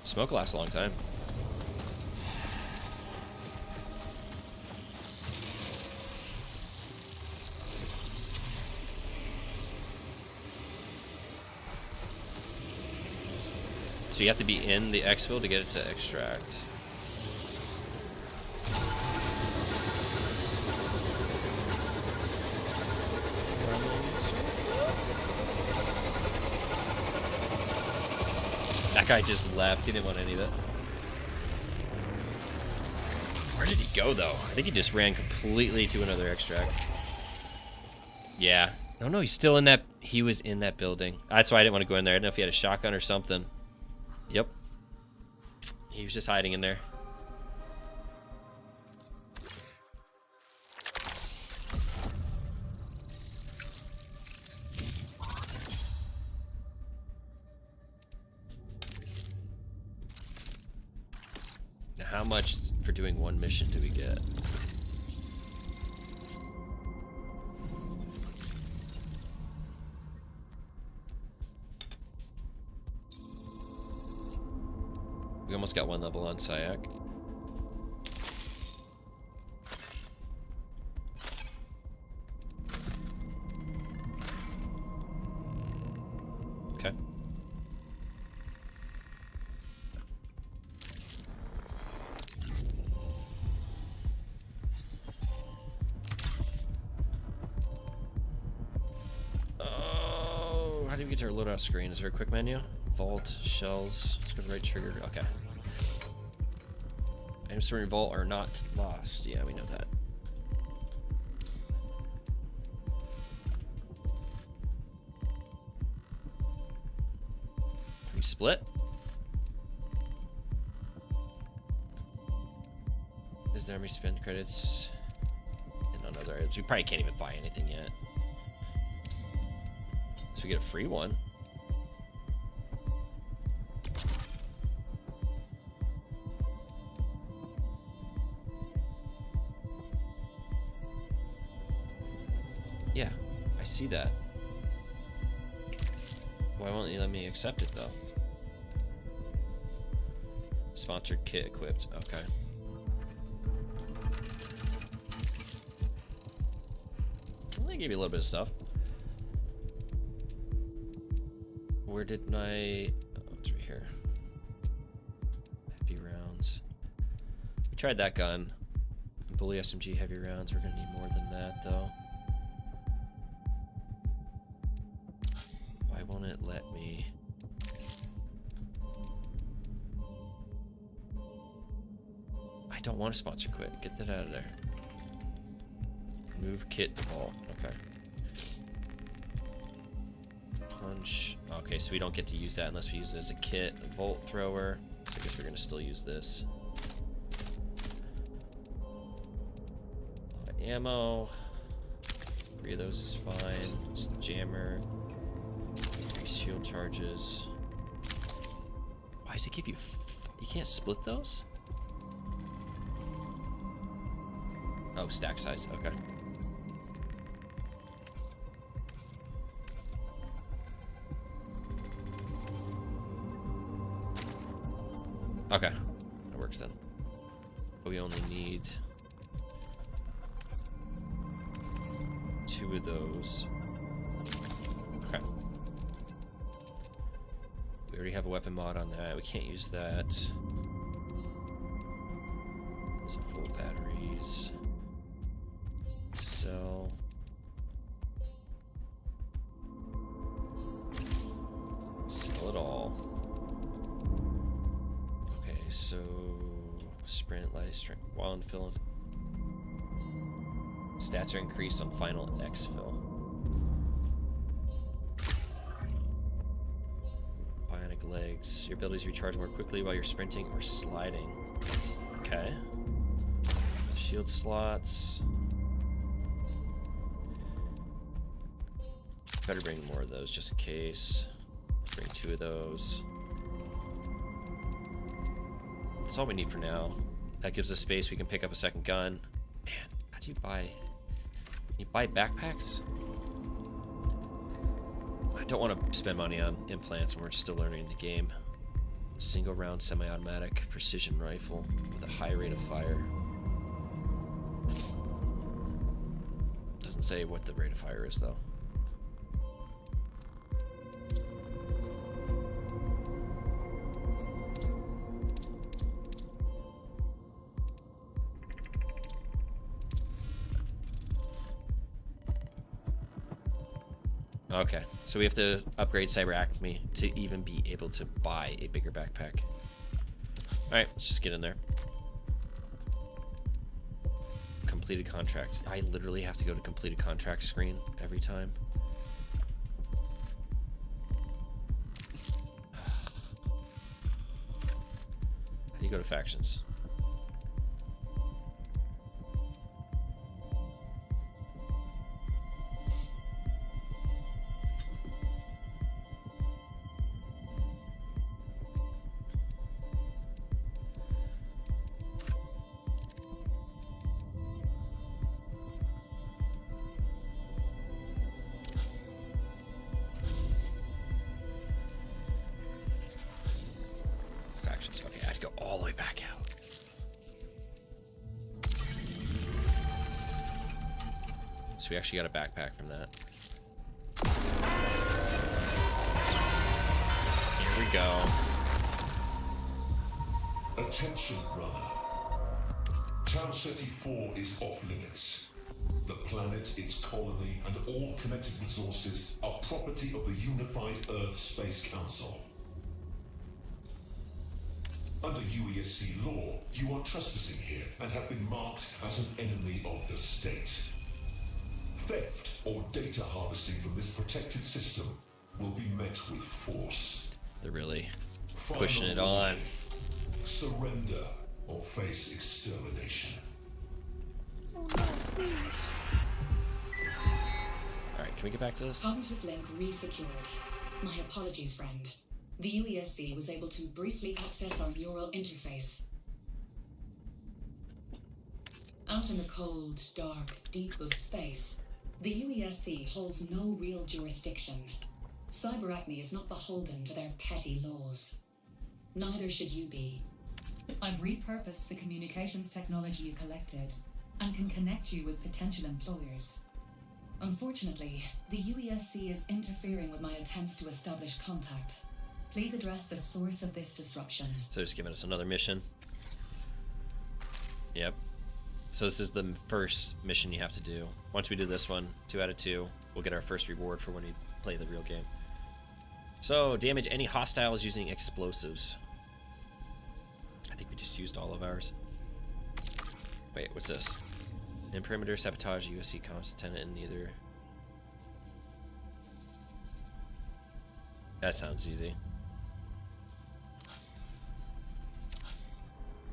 Smoke lasts a long time. So you have to be in the exfil to get it to extract. That guy just left. He didn't want any of that. Where did he go, though? I think he just ran completely to another extract. Yeah. No, he's still in that... He was in that building. That's why I didn't want to go in there. I didn't know if he had a shotgun or something. Yep. He was just hiding in there. Now, how much for doing one mission do we get? We almost got one level on Sayak. Okay. Oh, how do we get to our loadout screen? Is there a quick menu? Vault, shells, let's go to right trigger, okay. Items stored in vault are not lost. Yeah, we know that. We split? Is there any spend credits? And on other items. We probably can't even buy anything yet. So we get a free one. Yeah, I see that. Why won't you let me accept it though? Sponsored kit equipped. Okay. Well, they gave you a little bit of stuff. Where did my... Oh, it's right here. Heavy rounds. We tried that gun. Bully SMG heavy rounds. We're gonna need more than that though. Why won't it let me? I don't want to sponsor quit. Get that out of there. Move kit to vault. Okay. Punch. Okay, so we don't get to use that unless we use it as a kit. A bolt thrower. So I guess we're gonna still use this. A lot of ammo. 3 of those is fine. Just a jammer. 3 shield charges. Why does it give you? You can't split those? Oh, stack size. Okay. Okay, that works then. But we only need 2 of those. Okay. We already have a weapon mod on that. We can't use that. Those are full batteries. Sell. Sell it all. So sprint, light strength, while infilled. Stats are increased on final exfil. Bionic legs. Your abilities recharge more quickly while you're sprinting or sliding. Okay. Shield slots. Better bring more of those just in case. Bring 2 of those. That's all we need for now. That gives us space. We can pick up a second gun. Man, how do you buy? You buy backpacks? I don't want to spend money on implants when we're still learning the game. Single round semi-automatic precision rifle with a high rate of fire. Doesn't say what the rate of fire is though. Okay, so we have to upgrade Cyber Acme to even be able to buy a bigger backpack. Alright, let's just get in there. Completed contract. I literally have to go to completed contract screen every time. How do you go to factions? Okay, I have to go all the way back out. So we actually got a backpack from that. Here we go. Attention, runner. Town City 4 is off limits. The planet, its colony, and all connected resources are property of the Unified Earth Space Council. Under UESC law, you are trespassing here and have been marked as an enemy of the state. Theft or data harvesting from this protected system will be met with force. They're really pushing it on. Surrender or face extermination. Alright, can we get back to this? Cognitive link re-secured. My apologies, friend. The UESC was able to briefly access our neural interface. Out in the cold, dark, deep of space, the UESC holds no real jurisdiction. Cyber Acme is not beholden to their petty laws. Neither should you be. I've repurposed the communications technology you collected and can connect you with potential employers. Unfortunately, the UESC is interfering with my attempts to establish contact. Please address the source of this disruption. So just giving us another mission. Yep. So this is the first mission you have to do. Once we do this one, 2 out of 2, we'll get our first reward for when we play the real game. So, damage any hostiles using explosives. I think we just used all of ours. Wait, what's this? In perimeter, sabotage, USC comms, tenant, and neither. That sounds easy.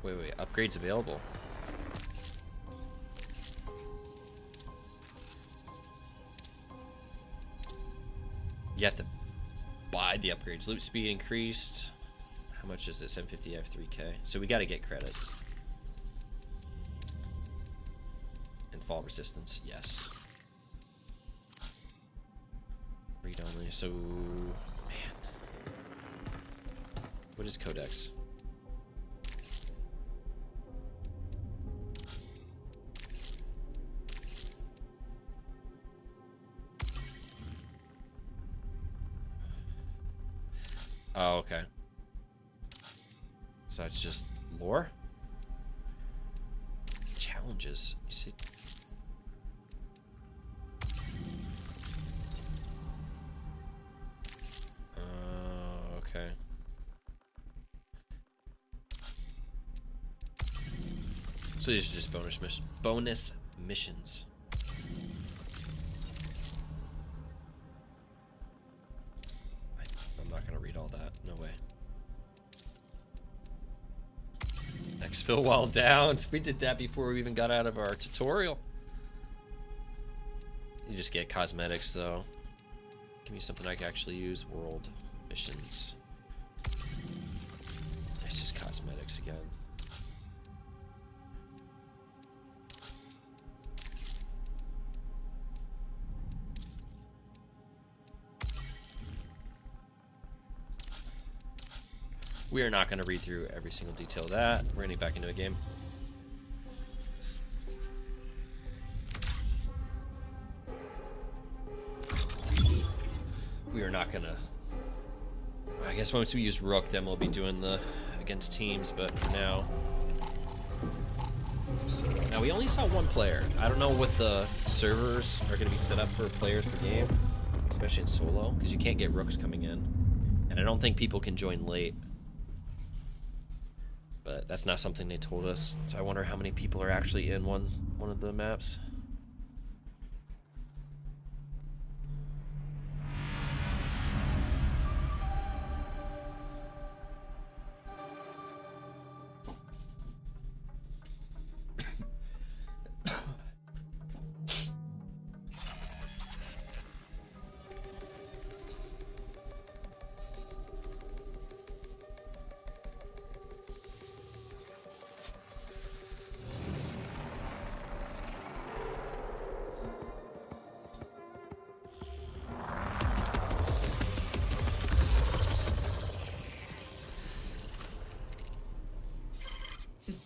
Wait, upgrades available. You have to buy the upgrades. Loot speed increased. How much is it? 750 F3K. So we got to get credits. And fall resistance, yes. Read only. So, man. What is Codex? Oh, okay. So it's just lore? Challenges. You see? Okay. So these are just bonus missions. I'm not gonna read all that. No way. Exfil while down. We did that before we even got out of our tutorial. You just get cosmetics though. Give me something I can actually use. World missions. It's just cosmetics again. We are not going to read through every single detail of that. We're going to get back into a game. We are not going to... I guess once we use Rook, then we'll be doing the against teams, but for now... So, now, we only saw one player. I don't know what the servers are going to be set up for players per game, especially in solo, because you can't get Rooks coming in. And I don't think people can join late. But that's not something they told us. So I wonder how many people are actually in one of the maps.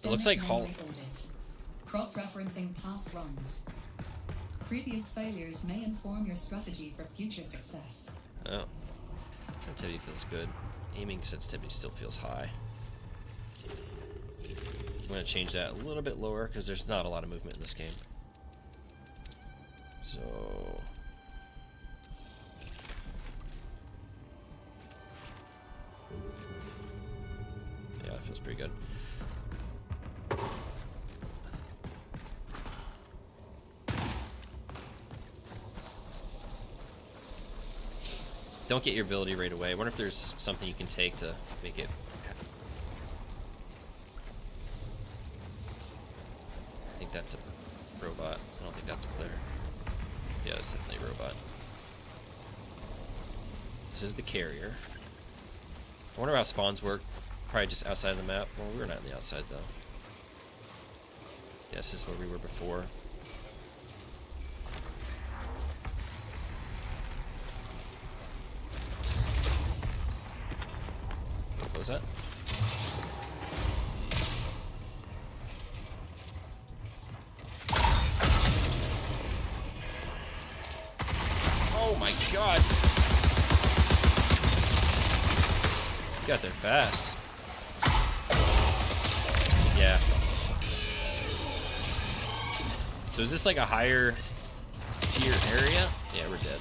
Looks like Hall. Cross-referencing past runs. Previous failures may inform your strategy for future success. Oh, sensitivity feels good. Aiming sensitivity still feels high. I'm gonna change that a little bit lower because there's not a lot of movement in this game. So. Yeah, it feels pretty good. Don't get your ability right away. I wonder if there's something you can take to make it. I think that's a robot. I don't think that's a player. Yeah, it's definitely a robot. This is the carrier. I wonder how spawns work. Probably just outside the map. Well, we were not on the outside though. Yeah, this is where we were before. What was that? Oh my god! You got there fast. Yeah. So is this like a higher tier area? Yeah, we're dead.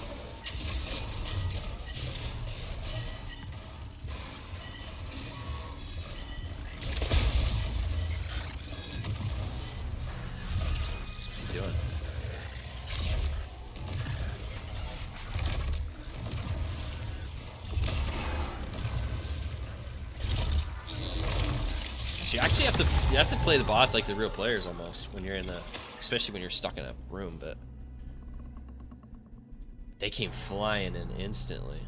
What's he doing? You actually have to play the bots like the real players almost when you're in the, especially when you're stuck in a room. But they came flying in instantly.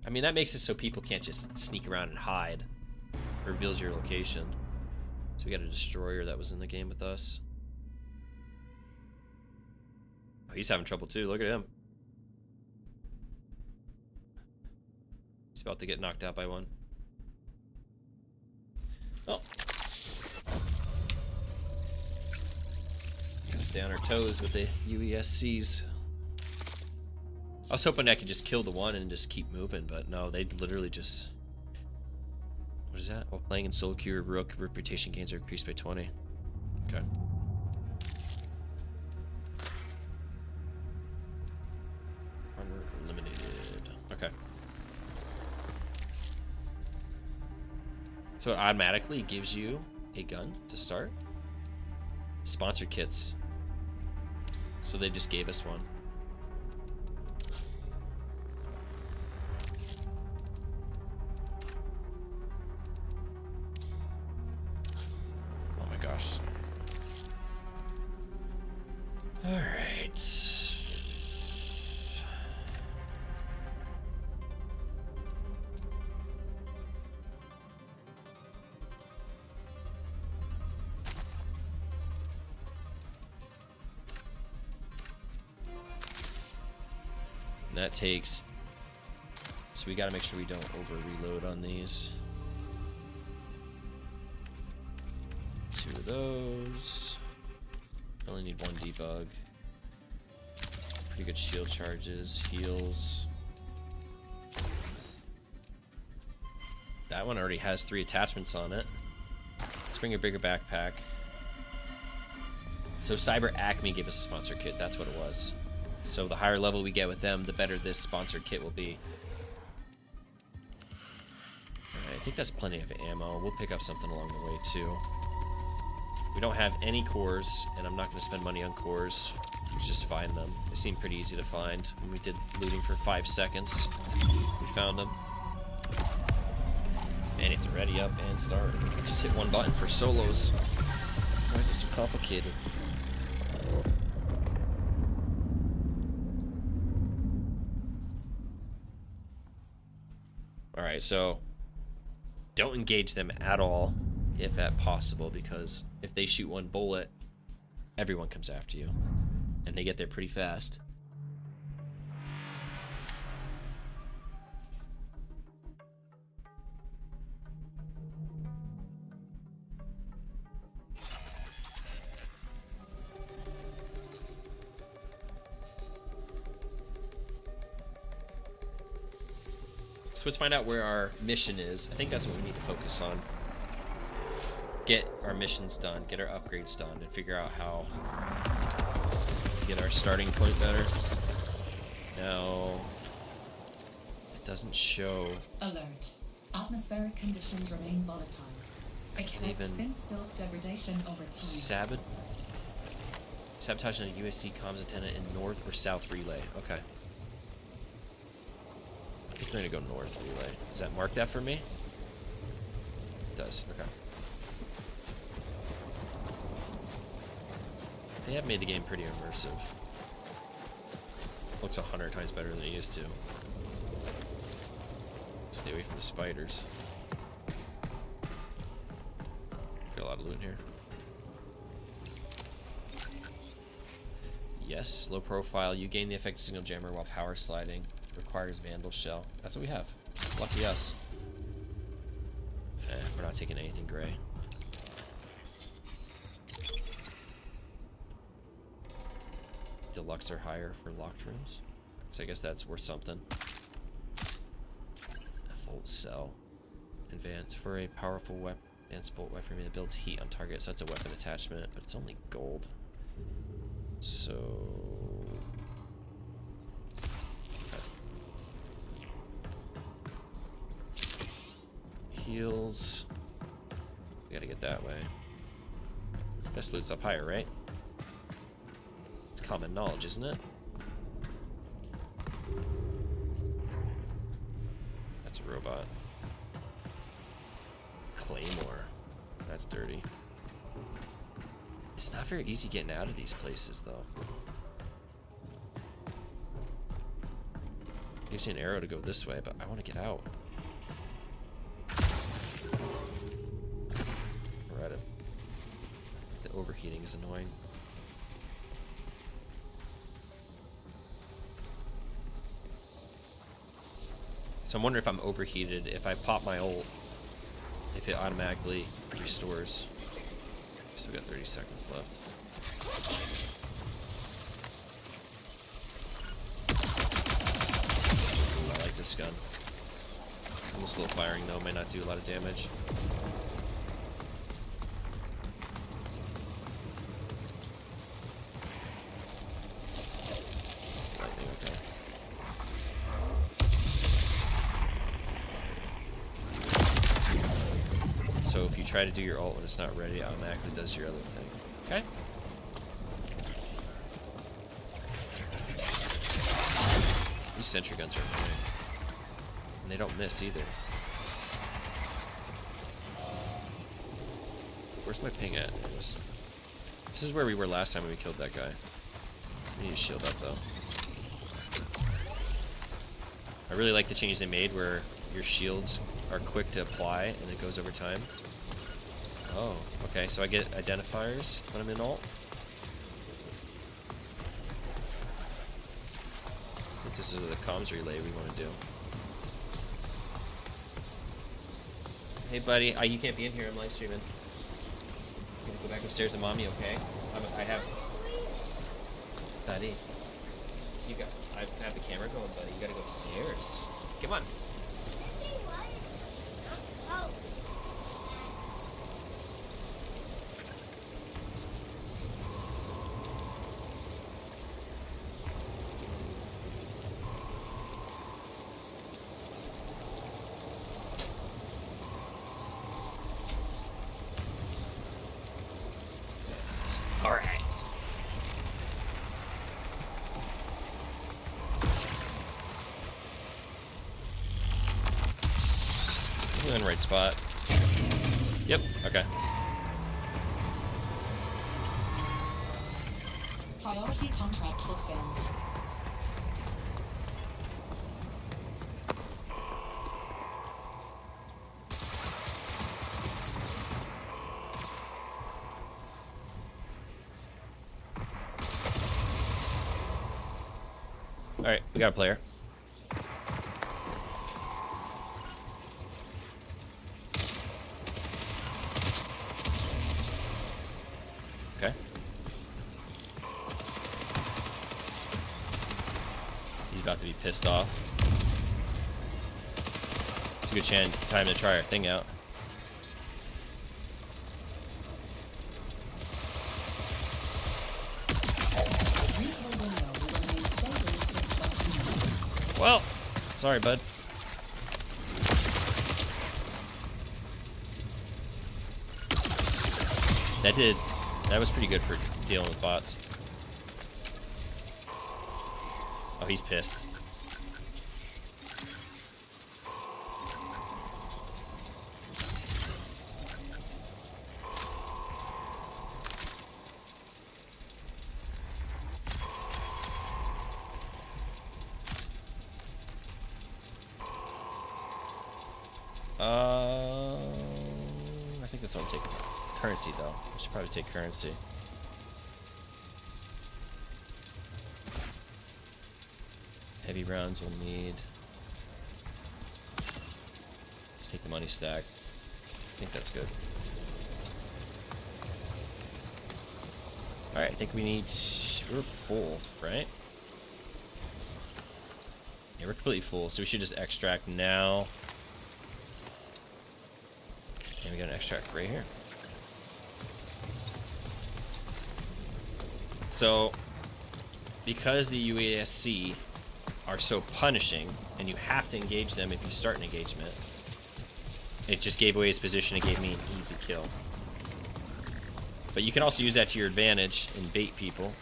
I mean, that makes it so people can't just sneak around and hide. It reveals your location. So we got a destroyer that was in the game with us. Oh, he's having trouble too. Look at him. He's about to get knocked out by one. Oh. Gotta stay on our toes with the UESCs. I was hoping I could just kill the one and just keep moving, but no, they literally just... What is that? While playing in solo queue, Rook reputation gains are increased by 20. Okay. Armor eliminated. Okay. So it automatically gives you a gun to start. Sponsor kits. So they just gave us one. Oh my gosh. All right. And that takes... So So we gotta make sure we don't over reload on these. 2 of those. Only need 1 debug. Pretty good shield charges, heals. That one already has 3 attachments on it. Let's bring a bigger backpack. So Cyber Acme gave us a sponsor kit, that's what it was. So the higher level we get with them, the better this sponsored kit will be. Alright, I think that's plenty of ammo. We'll pick up something along the way too. We don't have any cores, and I'm not going to spend money on cores. Let's just find them. They seem pretty easy to find. When we did looting for 5 seconds, we found them. Man, it's ready up and start. Just hit 1 button for solos. Why is it so complicated? Alright, so don't engage them at all, if at possible, because if they shoot 1 bullet, everyone comes after you. And they get there pretty fast. So let's find out where our mission is. I think that's what we need to focus on. Get our missions done, get our upgrades done, and figure out how to get our starting point better. Now, it doesn't show. Alert. Atmospheric conditions remain volatile. Expect even sync silk degradation over time. Sabotage on a USC comms antenna in north or south relay. Okay. I think we're gonna go north relay. Does that mark that for me? It does. Okay. They have made the game pretty immersive. Looks 100 times better than it used to. Stay away from the spiders. Got a lot of loot in here. Yes, low profile. You gain the effective signal jammer while power sliding. Requires Vandal Shell. That's what we have. Lucky us. We're not taking anything gray. Deluxe or higher for locked rooms. So I guess that's worth something. A Volt Cell. Advanced for a powerful weapon. Advanced bolt weapon that builds heat on target. So that's a weapon attachment, but it's only gold. So heals. We gotta get that way. Best loot's up higher, right? It's common knowledge, isn't it? That's a robot. Claymore. That's dirty. It's not very easy getting out of these places, though. Gives you an arrow to go this way, but I want to get out. We're at it. The overheating is annoying. So I'm wondering if I'm overheated. If I pop my ult, if it automatically restores. Still got 30 seconds left. Ooh, I like this gun. A little slow firing though, might not do a lot of damage. It's lightning, okay. So if you try to do your ult when it's not ready, it automatically does your other thing. Okay? These sentry guns are annoying. And they don't miss either. Where's my ping at? This is where we were last time when we killed that guy. I need to shield up though. I really like the change they made where your shields are quick to apply and it goes over time. Oh, okay, so I get identifiers when I'm in ult. I think this is the comms relay we want to do. Hey, buddy. You can't be in here. I'm live streaming. I'm gonna go back upstairs to mommy, okay? I have... Buddy. I have the camera going, buddy. You gotta go upstairs. Come on. Alright. We're in the right spot. Yep, okay. Priority contract fulfilled. Alright, we got a player. Okay. He's about to be pissed off. It's a good time to try our thing out. Well, sorry, bud. That was pretty good for dealing with bots. Oh, he's pissed. I think that's what I'm taking. Currency, though. I should probably take currency. Heavy rounds we'll need. Let's take the money stack. I think that's good. Alright, I think we need... We're full, right? Yeah, we're completely full, so we should just extract now. And we got an extract right here. So, because the UASC are so punishing, and you have to engage them if you start an engagement, it just gave away his position and gave me an easy kill. But you can also use that to your advantage and bait people.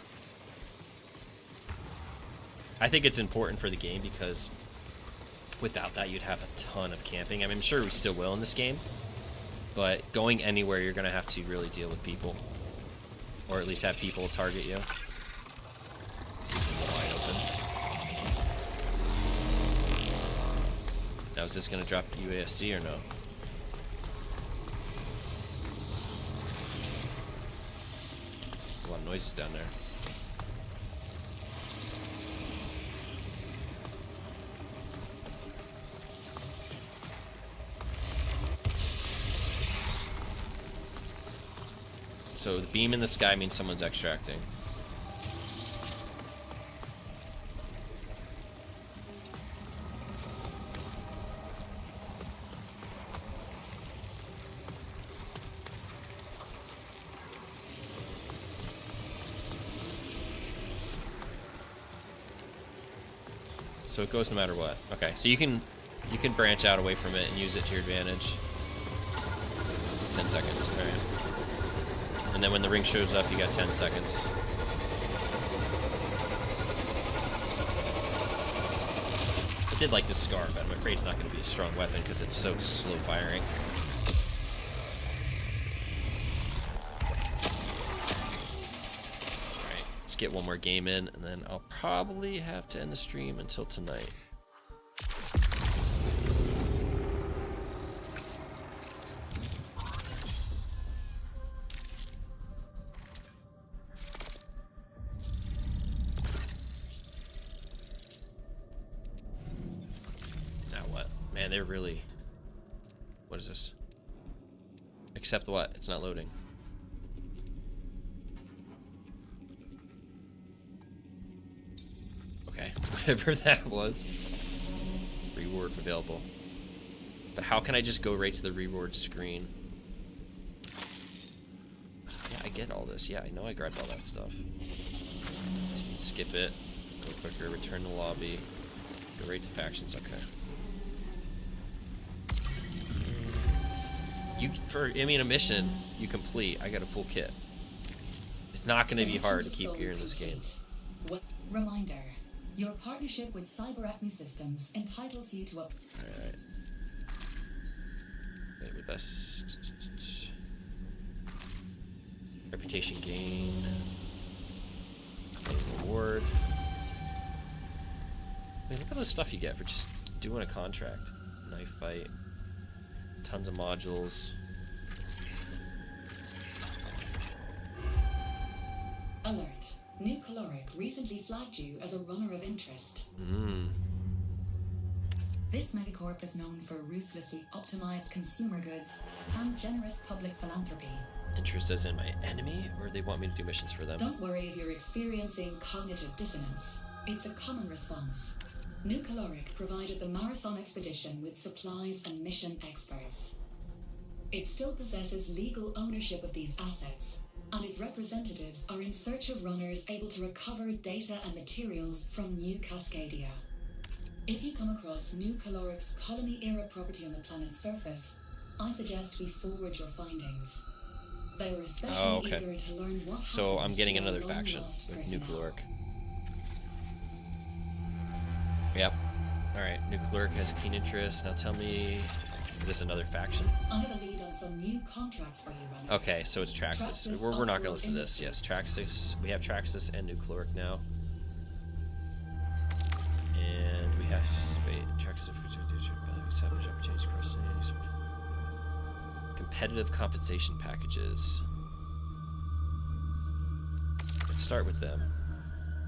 I think it's important for the game because without that you'd have a ton of camping. I mean, I'm sure we still will in this game, but going anywhere you're going to have to really deal with people. Or at least have people target you. This is wide open. Now is this going to drop UASC or no? A lot of noises down there. So the beam in the sky means someone's extracting. So it goes no matter what. Okay, so you can branch out away from it and use it to your advantage. 10 seconds. All right. And then when the ring shows up, you got 10 seconds. I did like the Scar, but I'm afraid it's not going to be a strong weapon because it's so slow firing. Alright, let's get one more game in, and then I'll probably have to end the stream until tonight. They're really... What is this? Accept what? It's not loading. Okay, whatever that was. Reward available. But how can I just go right to the reward screen? Yeah, I get all this. Yeah, I know I grabbed all that stuff. So you can skip it, go quicker, return to lobby, go right to factions. Okay. A mission you complete, I got a full kit. It's not going to be hard to keep gear in this game. Reminder: your partnership with CyberAcme Systems entitles you to a. All right. Maybe best reputation gain. Reward. I mean, look at the stuff you get for just doing a contract. Knife fight. Tons of modules. Alert. New Caloric recently flagged you as a runner of interest. This megacorp is known for ruthlessly optimized consumer goods and generous public philanthropy. Interest as in my enemy, or they want me to do missions for them? Don't worry if you're experiencing cognitive dissonance. It's a common response. New Caloric provided the Marathon expedition with supplies and mission experts. It still possesses legal ownership of these assets, and its representatives are in search of runners able to recover data and materials from New Cascadia. If you come across New Caloric's colony-era property on the planet's surface, I suggest we forward your findings. They are especially eager to learn what happened. So I'm getting to another our faction long-lost with New personnel. Caloric. Yep. Alright, New Caloric has a keen interest. Now tell me, is this another faction? I have a lead on some new contracts for you, Runner. Okay, so it's Traxxas. Traxxas We're not going to Off-World listen to this. Yes, Industries. Traxxas. We have Traxxas and New Caloric now. And we have... Wait, Traxxas... Competitive compensation packages. Let's start with them.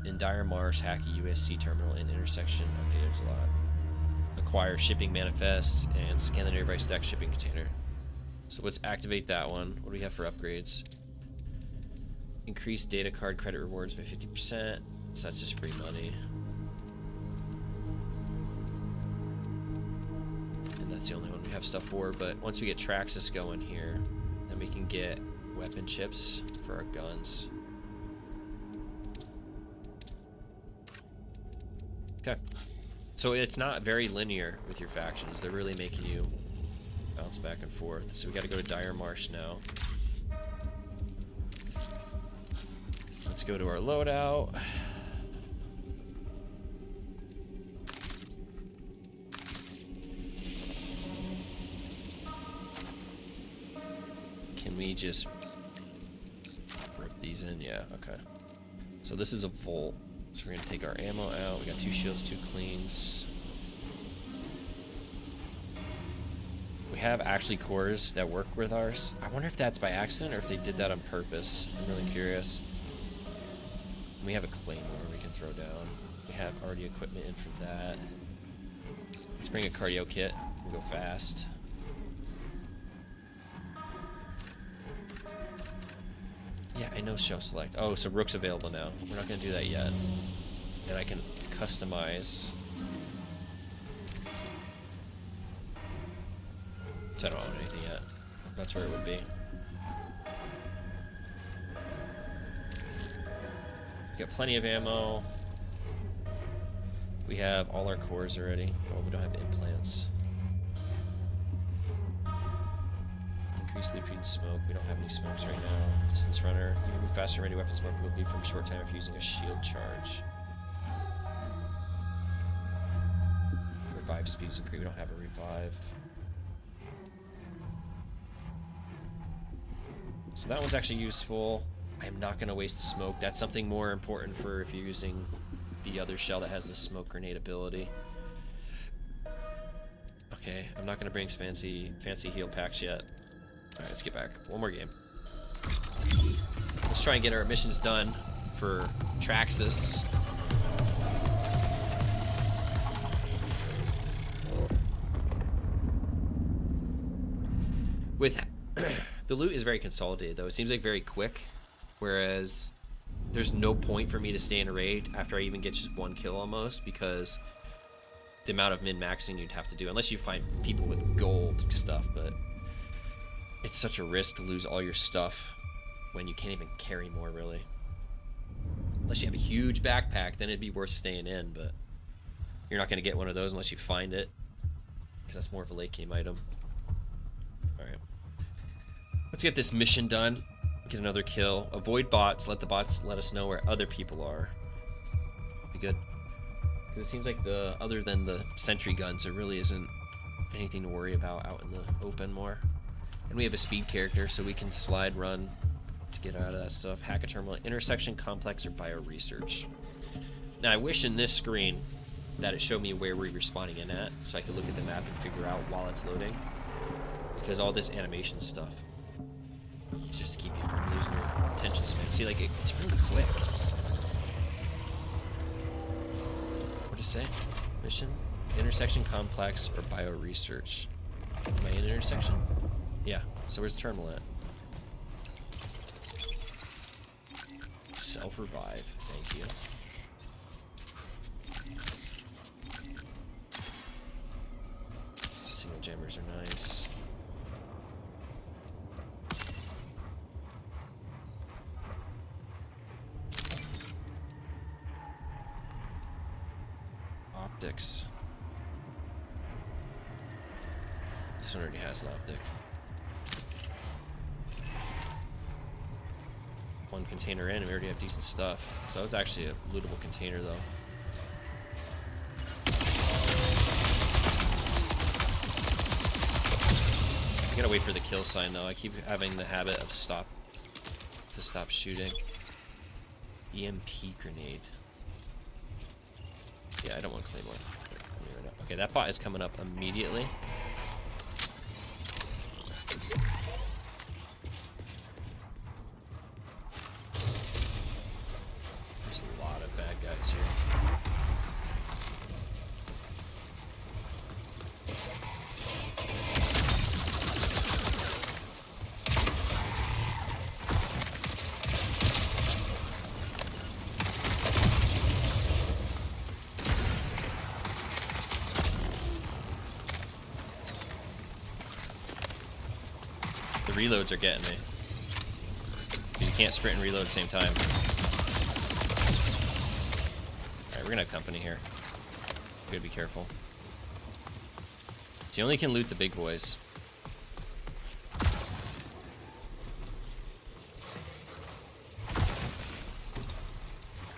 In Dire Marsh, hack a USC terminal in intersection. Okay, there's a lot. Acquire shipping manifest and scan the nearby stack shipping container. So let's activate that one. What do we have for upgrades? Increase data card credit rewards by 50%. So that's just free money. And that's the only one we have stuff for. But once we get Traxxas going here, then we can get weapon chips for our guns. Okay. So it's not very linear with your factions. They're really making you bounce back and forth. So we got to go to Dire Marsh now. Let's go to our loadout. Can we just rip these in? Yeah, okay. So this is a Volt. So we're gonna take our ammo out. We got 2 shields, 2 cleans. We have actually cores that work with ours. I wonder if that's by accident or if they did that on purpose. I'm really curious. And we have a claymore we can throw down. We have already equipment in for that. Let's bring a cardio kit and go fast. Yeah, I know show select. Oh, so Rook's available now. We're not going to do that yet. And I can customize. So I don't own anything yet. That's where it would be. Got plenty of ammo. We have all our cores already. Oh, we don't have implants. Increase looping smoke. We don't have any smokes right now. Distance runner. You can move faster and ready weapons more quickly from a short time if using a shield charge. Revive speeds increase. We don't have a revive. So that one's actually useful. I'm not going to waste the smoke. That's something more important for if you're using the other shell that has the smoke grenade ability. Okay, I'm not going to bring fancy heal packs yet. Alright, let's get back. One more game. Let's try and get our missions done for Traxxas. The loot is very consolidated though. It seems like very quick, whereas there's no point for me to stay in a raid after I even get just 1 kill almost, because the amount of min-maxing you'd have to do, unless you find people with gold stuff, but it's such a risk to lose all your stuff when you can't even carry more, really. Unless you have a huge backpack, then it'd be worth staying in, but you're not going to get one of those unless you find it, because that's more of a late game item. Alright. Let's get this mission done. Get another kill. Avoid bots. Let the bots let us know where other people are. That'll be good. Because it seems like other than the sentry guns, there really isn't anything to worry about out in the open more. And we have a speed character, so we can slide run to get out of that stuff. Hack a terminal, intersection, complex, or bioresearch. Now I wish in this screen that it showed me where we were spawning in at, so I could look at the map and figure out while it's loading. Because all this animation stuff is just to keep you from losing your attention span. See, like, it's really quick. What does it say? Mission? Intersection, complex, or bioresearch. Am I in intersection? Yeah. So where's the terminal at? Self-revive. Thank you. Signal jammers are nice. Optics. This one already has an optic. One container in, and we already have decent stuff. So it's actually a lootable container, though. I gotta wait for the kill sign, though. I keep having the habit of stop shooting. EMP grenade. Yeah, I don't want Claymore. Okay, that bot is coming up immediately. There's a lot of bad guys here. Reloads are getting me. You can't sprint and reload at the same time. Alright, we're gonna have company here. We gotta be careful. You only can loot the big boys.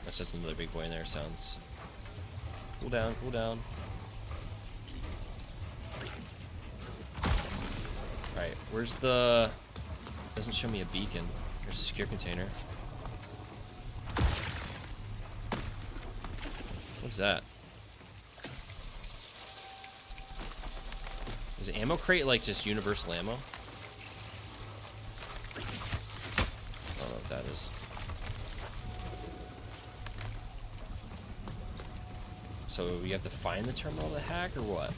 That's just another big boy in there, sounds. Cool down, cool down. Alright, where's the... Doesn't show me a beacon. There's a secure container. What's that? Is the ammo crate like just universal ammo? I don't know what that is. So we have to find the terminal to hack or what?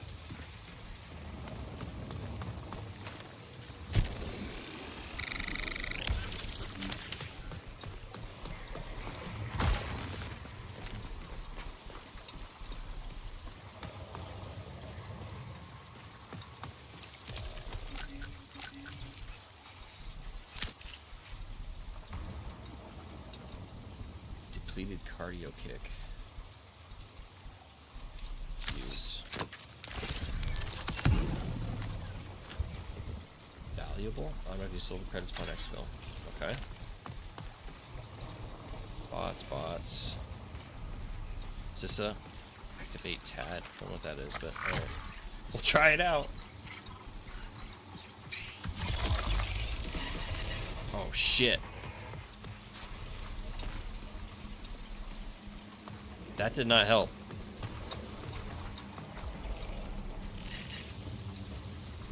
Depleted cardio kick. Use. Valuable? Automatically silver credits upon exfil. Okay. Bots. Is this a activate TAT? I don't know what that is, but alright. We'll try it out. Oh shit. That did not help.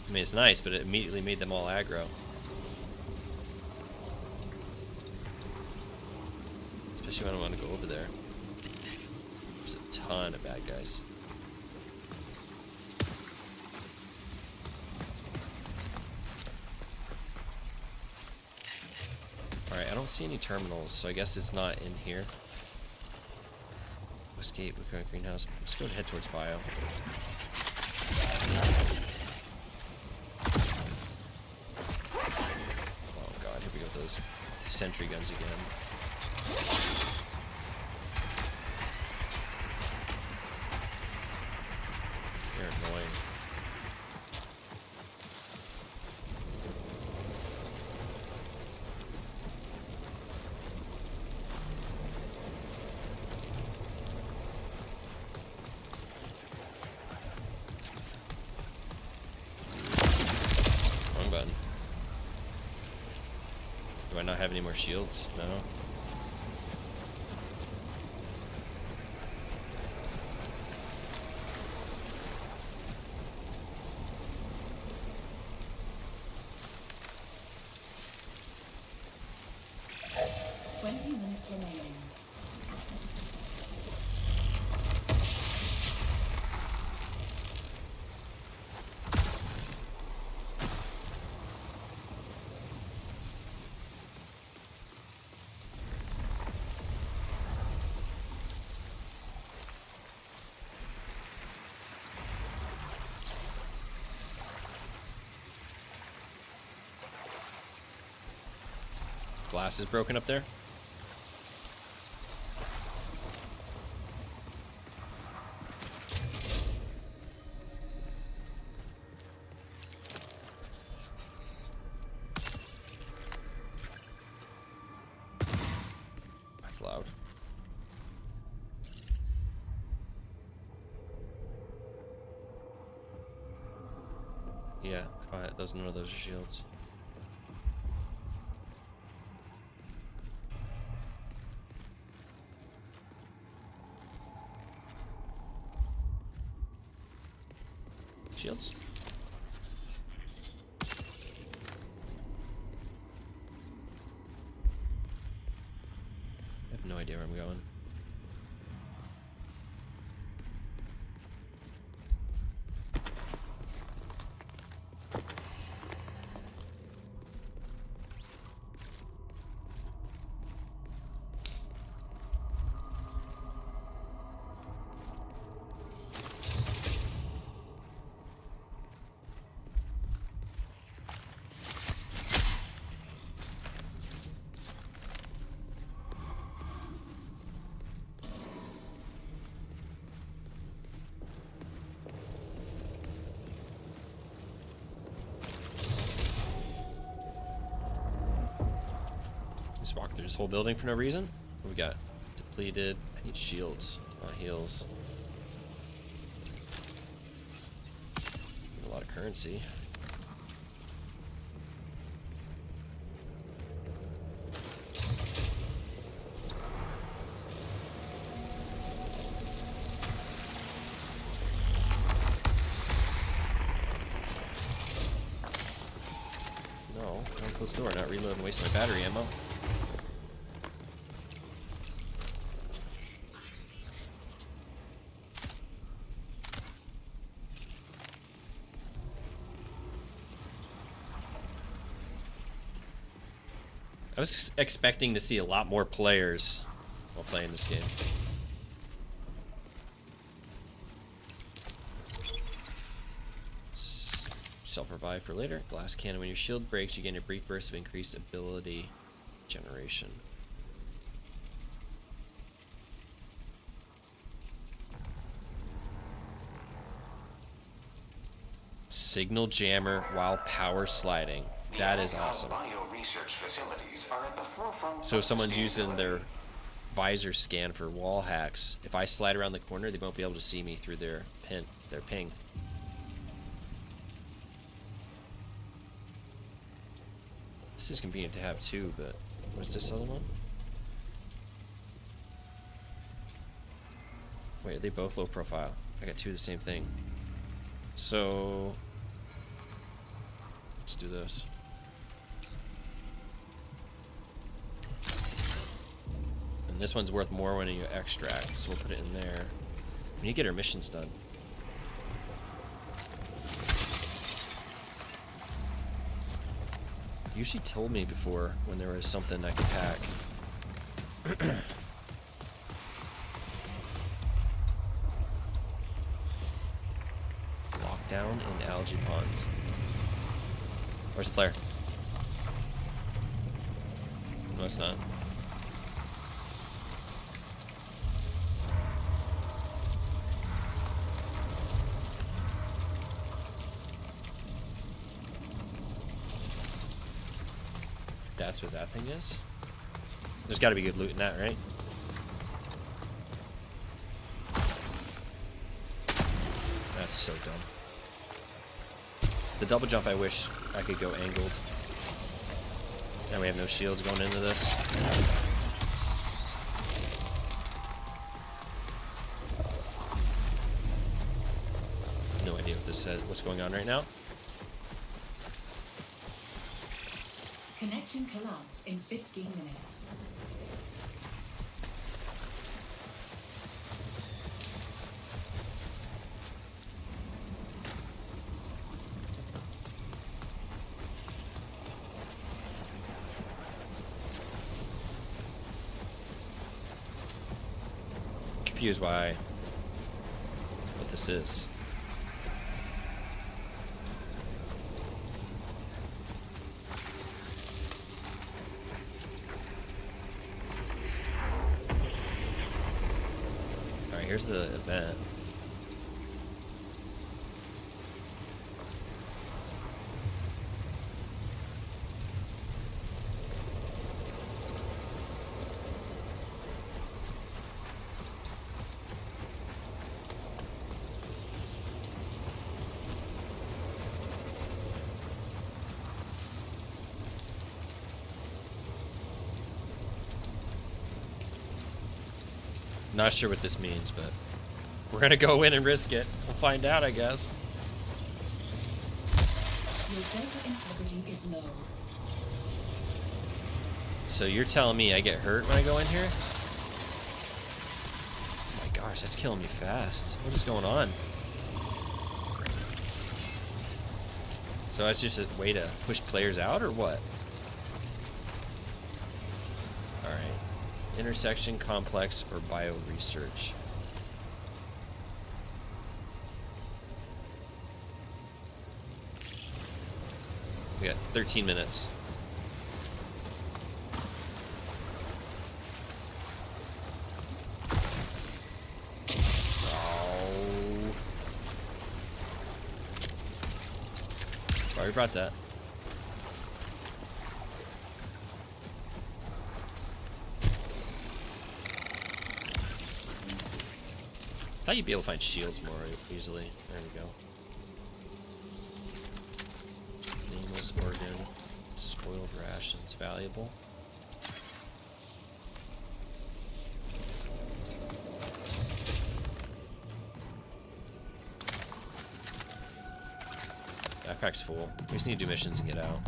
I mean, it's nice, but it immediately made them all aggro. Especially when I want to go over there. There's a ton of bad guys. Alright, I don't see any terminals, so I guess it's not in here. Westgate, Wicca Greenhouse. Let's go head towards bio. Oh god, here we go with those sentry guns again. They're annoying. Wrong button. Do I not have any more shields? No. Remaining. Glass is broken up there. That's loud. Yeah, I don't have, none of those are shields. Shields? I have no idea where I'm going. Just walk through this whole building for no reason. What we got? Depleted. I need shields, not heals. Need a lot of currency. No, don't close the door, not reload and waste my battery ammo. I was expecting to see a lot more players while playing this game. Self-revive for later. Glass cannon. When your shield breaks, you gain a brief burst of increased ability generation. Signal jammer while power sliding. That is awesome. So if someone's using their visor scan for wall hacks, if I slide around the corner, they won't be able to see me through their ping. This is convenient to have too, but what's this other one? Wait, are they both low profile? I got two of the same thing. So let's do this. And this one's worth more when you extract, so we'll put it in there. We need to get our missions done. Usually told me before when there was something I could hack. Lockdown in algae ponds. Where's the player? No, it's not. That's what that thing is? There's got to be good loot in that, right? That's so dumb. The double jump, I wish I could go angled. And we have no shields going into this. No idea what this says, what's going on right now. Connection collapse in 15 minutes. Confused why what this is. All right, here's the event. Not sure what this means, but we're gonna go in and risk it. We'll find out, I guess. Your data integrity is low. So you're telling me I get hurt when I go in here? Oh my gosh, that's killing me fast. What is going on? So that's just a way to push players out, or what? Alright. Intersection, complex, or bio research. We got 13 minutes. Oh. Sorry, brought that. Thought you'd be able to find shields more easily. There we go. Nameless organ. Spoiled rations. Valuable. Backpack's full. We just need to do missions and get out.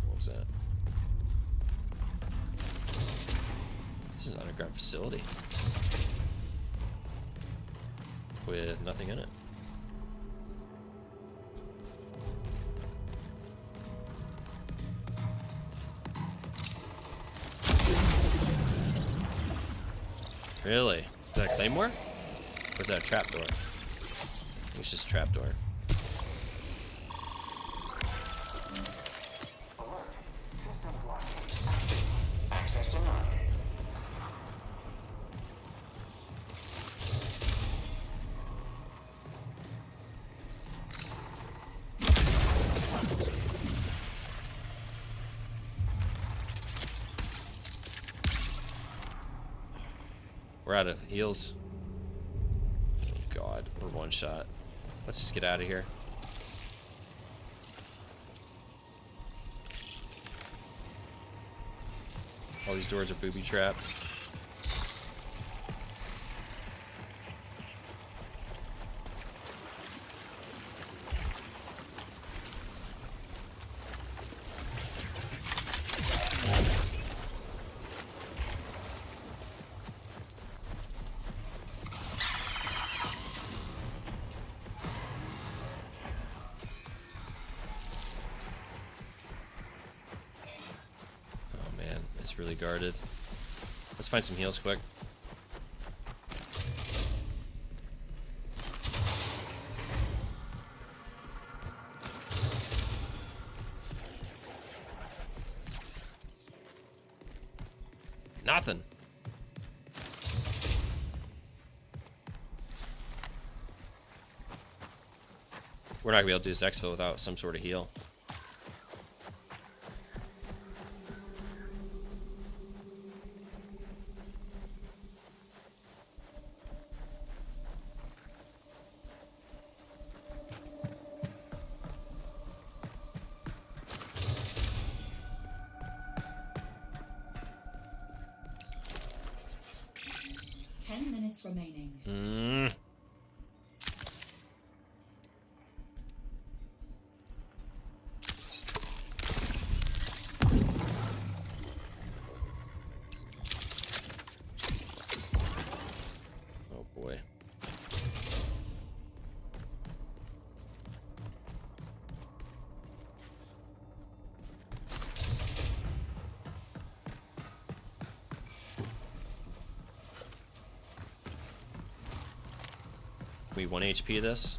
What was that? This is an underground facility with nothing in it. Really? Is that a claymore? Or is that a trapdoor? I think it's just a trapdoor. Alert. System blocked. Access denied. We're out of heals. Oh God, we're one shot. Let's just get out of here. All these doors are booby trapped. really guarded. Let's find some heals quick. Nothing. We're not gonna be able to do this exfil without some sort of heal. Remaining. Oh boy. We 1 HP this.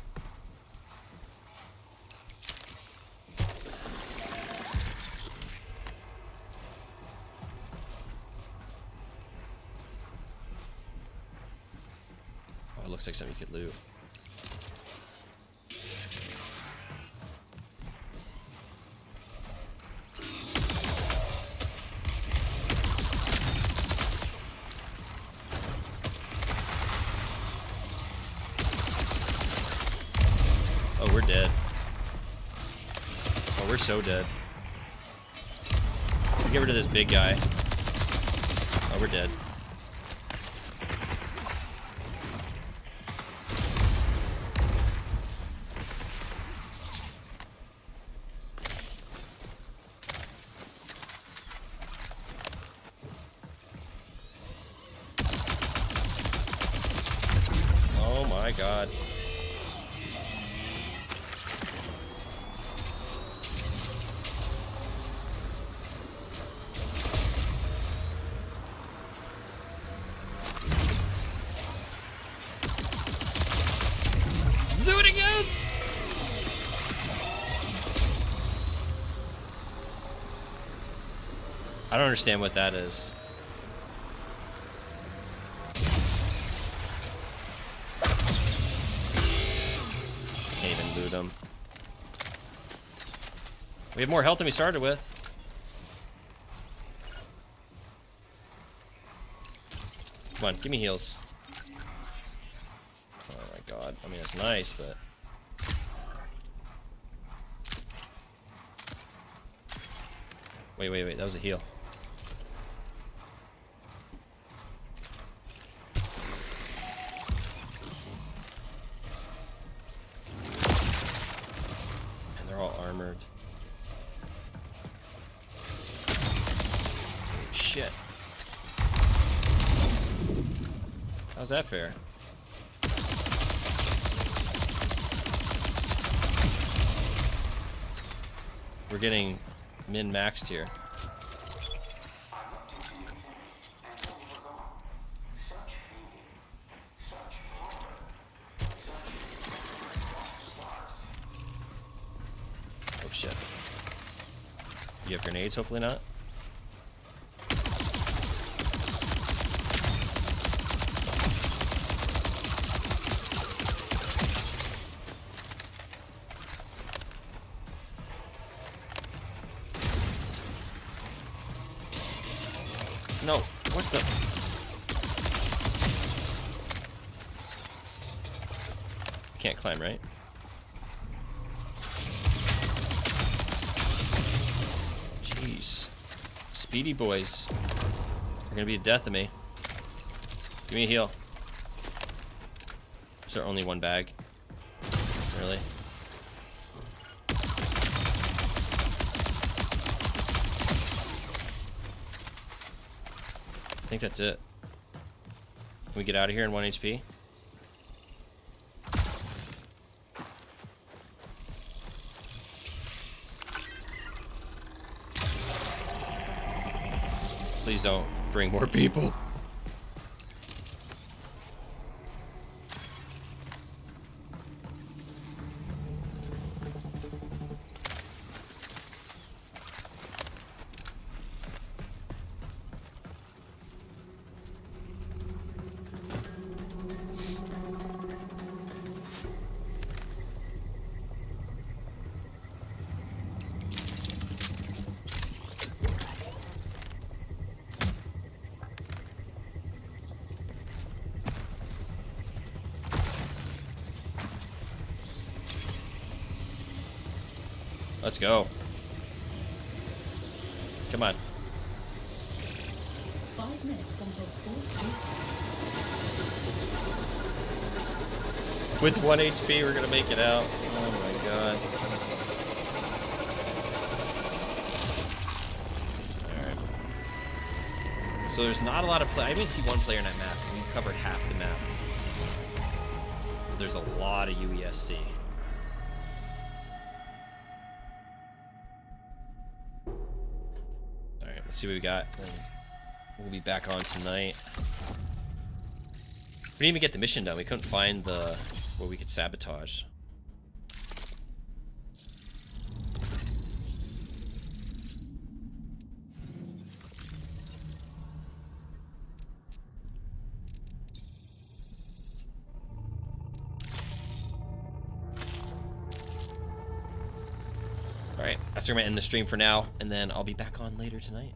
Oh, it looks like something you could loot. Oh, we're dead. Oh, we're so dead. We get rid of this big guy. Oh, we're dead. Oh my god. Do it again! I don't understand what that is. Can't even loot him. We have more health than we started with. Come on, give me heals. Oh my god. I mean, it's nice, but... Wait. That was a heal. And they're all armored. Shit. How's that fair? We're getting min-maxed here. Oh shit. You have grenades? Hopefully not. No, what the? Can't climb, right? Jeez. Speedy boys. They're gonna be the death of me. Give me a heal. Is there only one bag? Really? I think that's it. Can we get out of here in 1 HP? Please don't bring more people. Let's go. Come on. 5 minutes until fourth week. With 1 HP, we're gonna make it out. Oh my god. Alright. So there's not a lot of play. I even see one player in that map. We've covered half the map. There's a lot of UESC. Alright, let's see what we got. We'll be back on tonight. We didn't even get the mission done. We couldn't find the where we could sabotage. Alright, that's where I'm gonna end the stream for now, and then I'll be back on later tonight.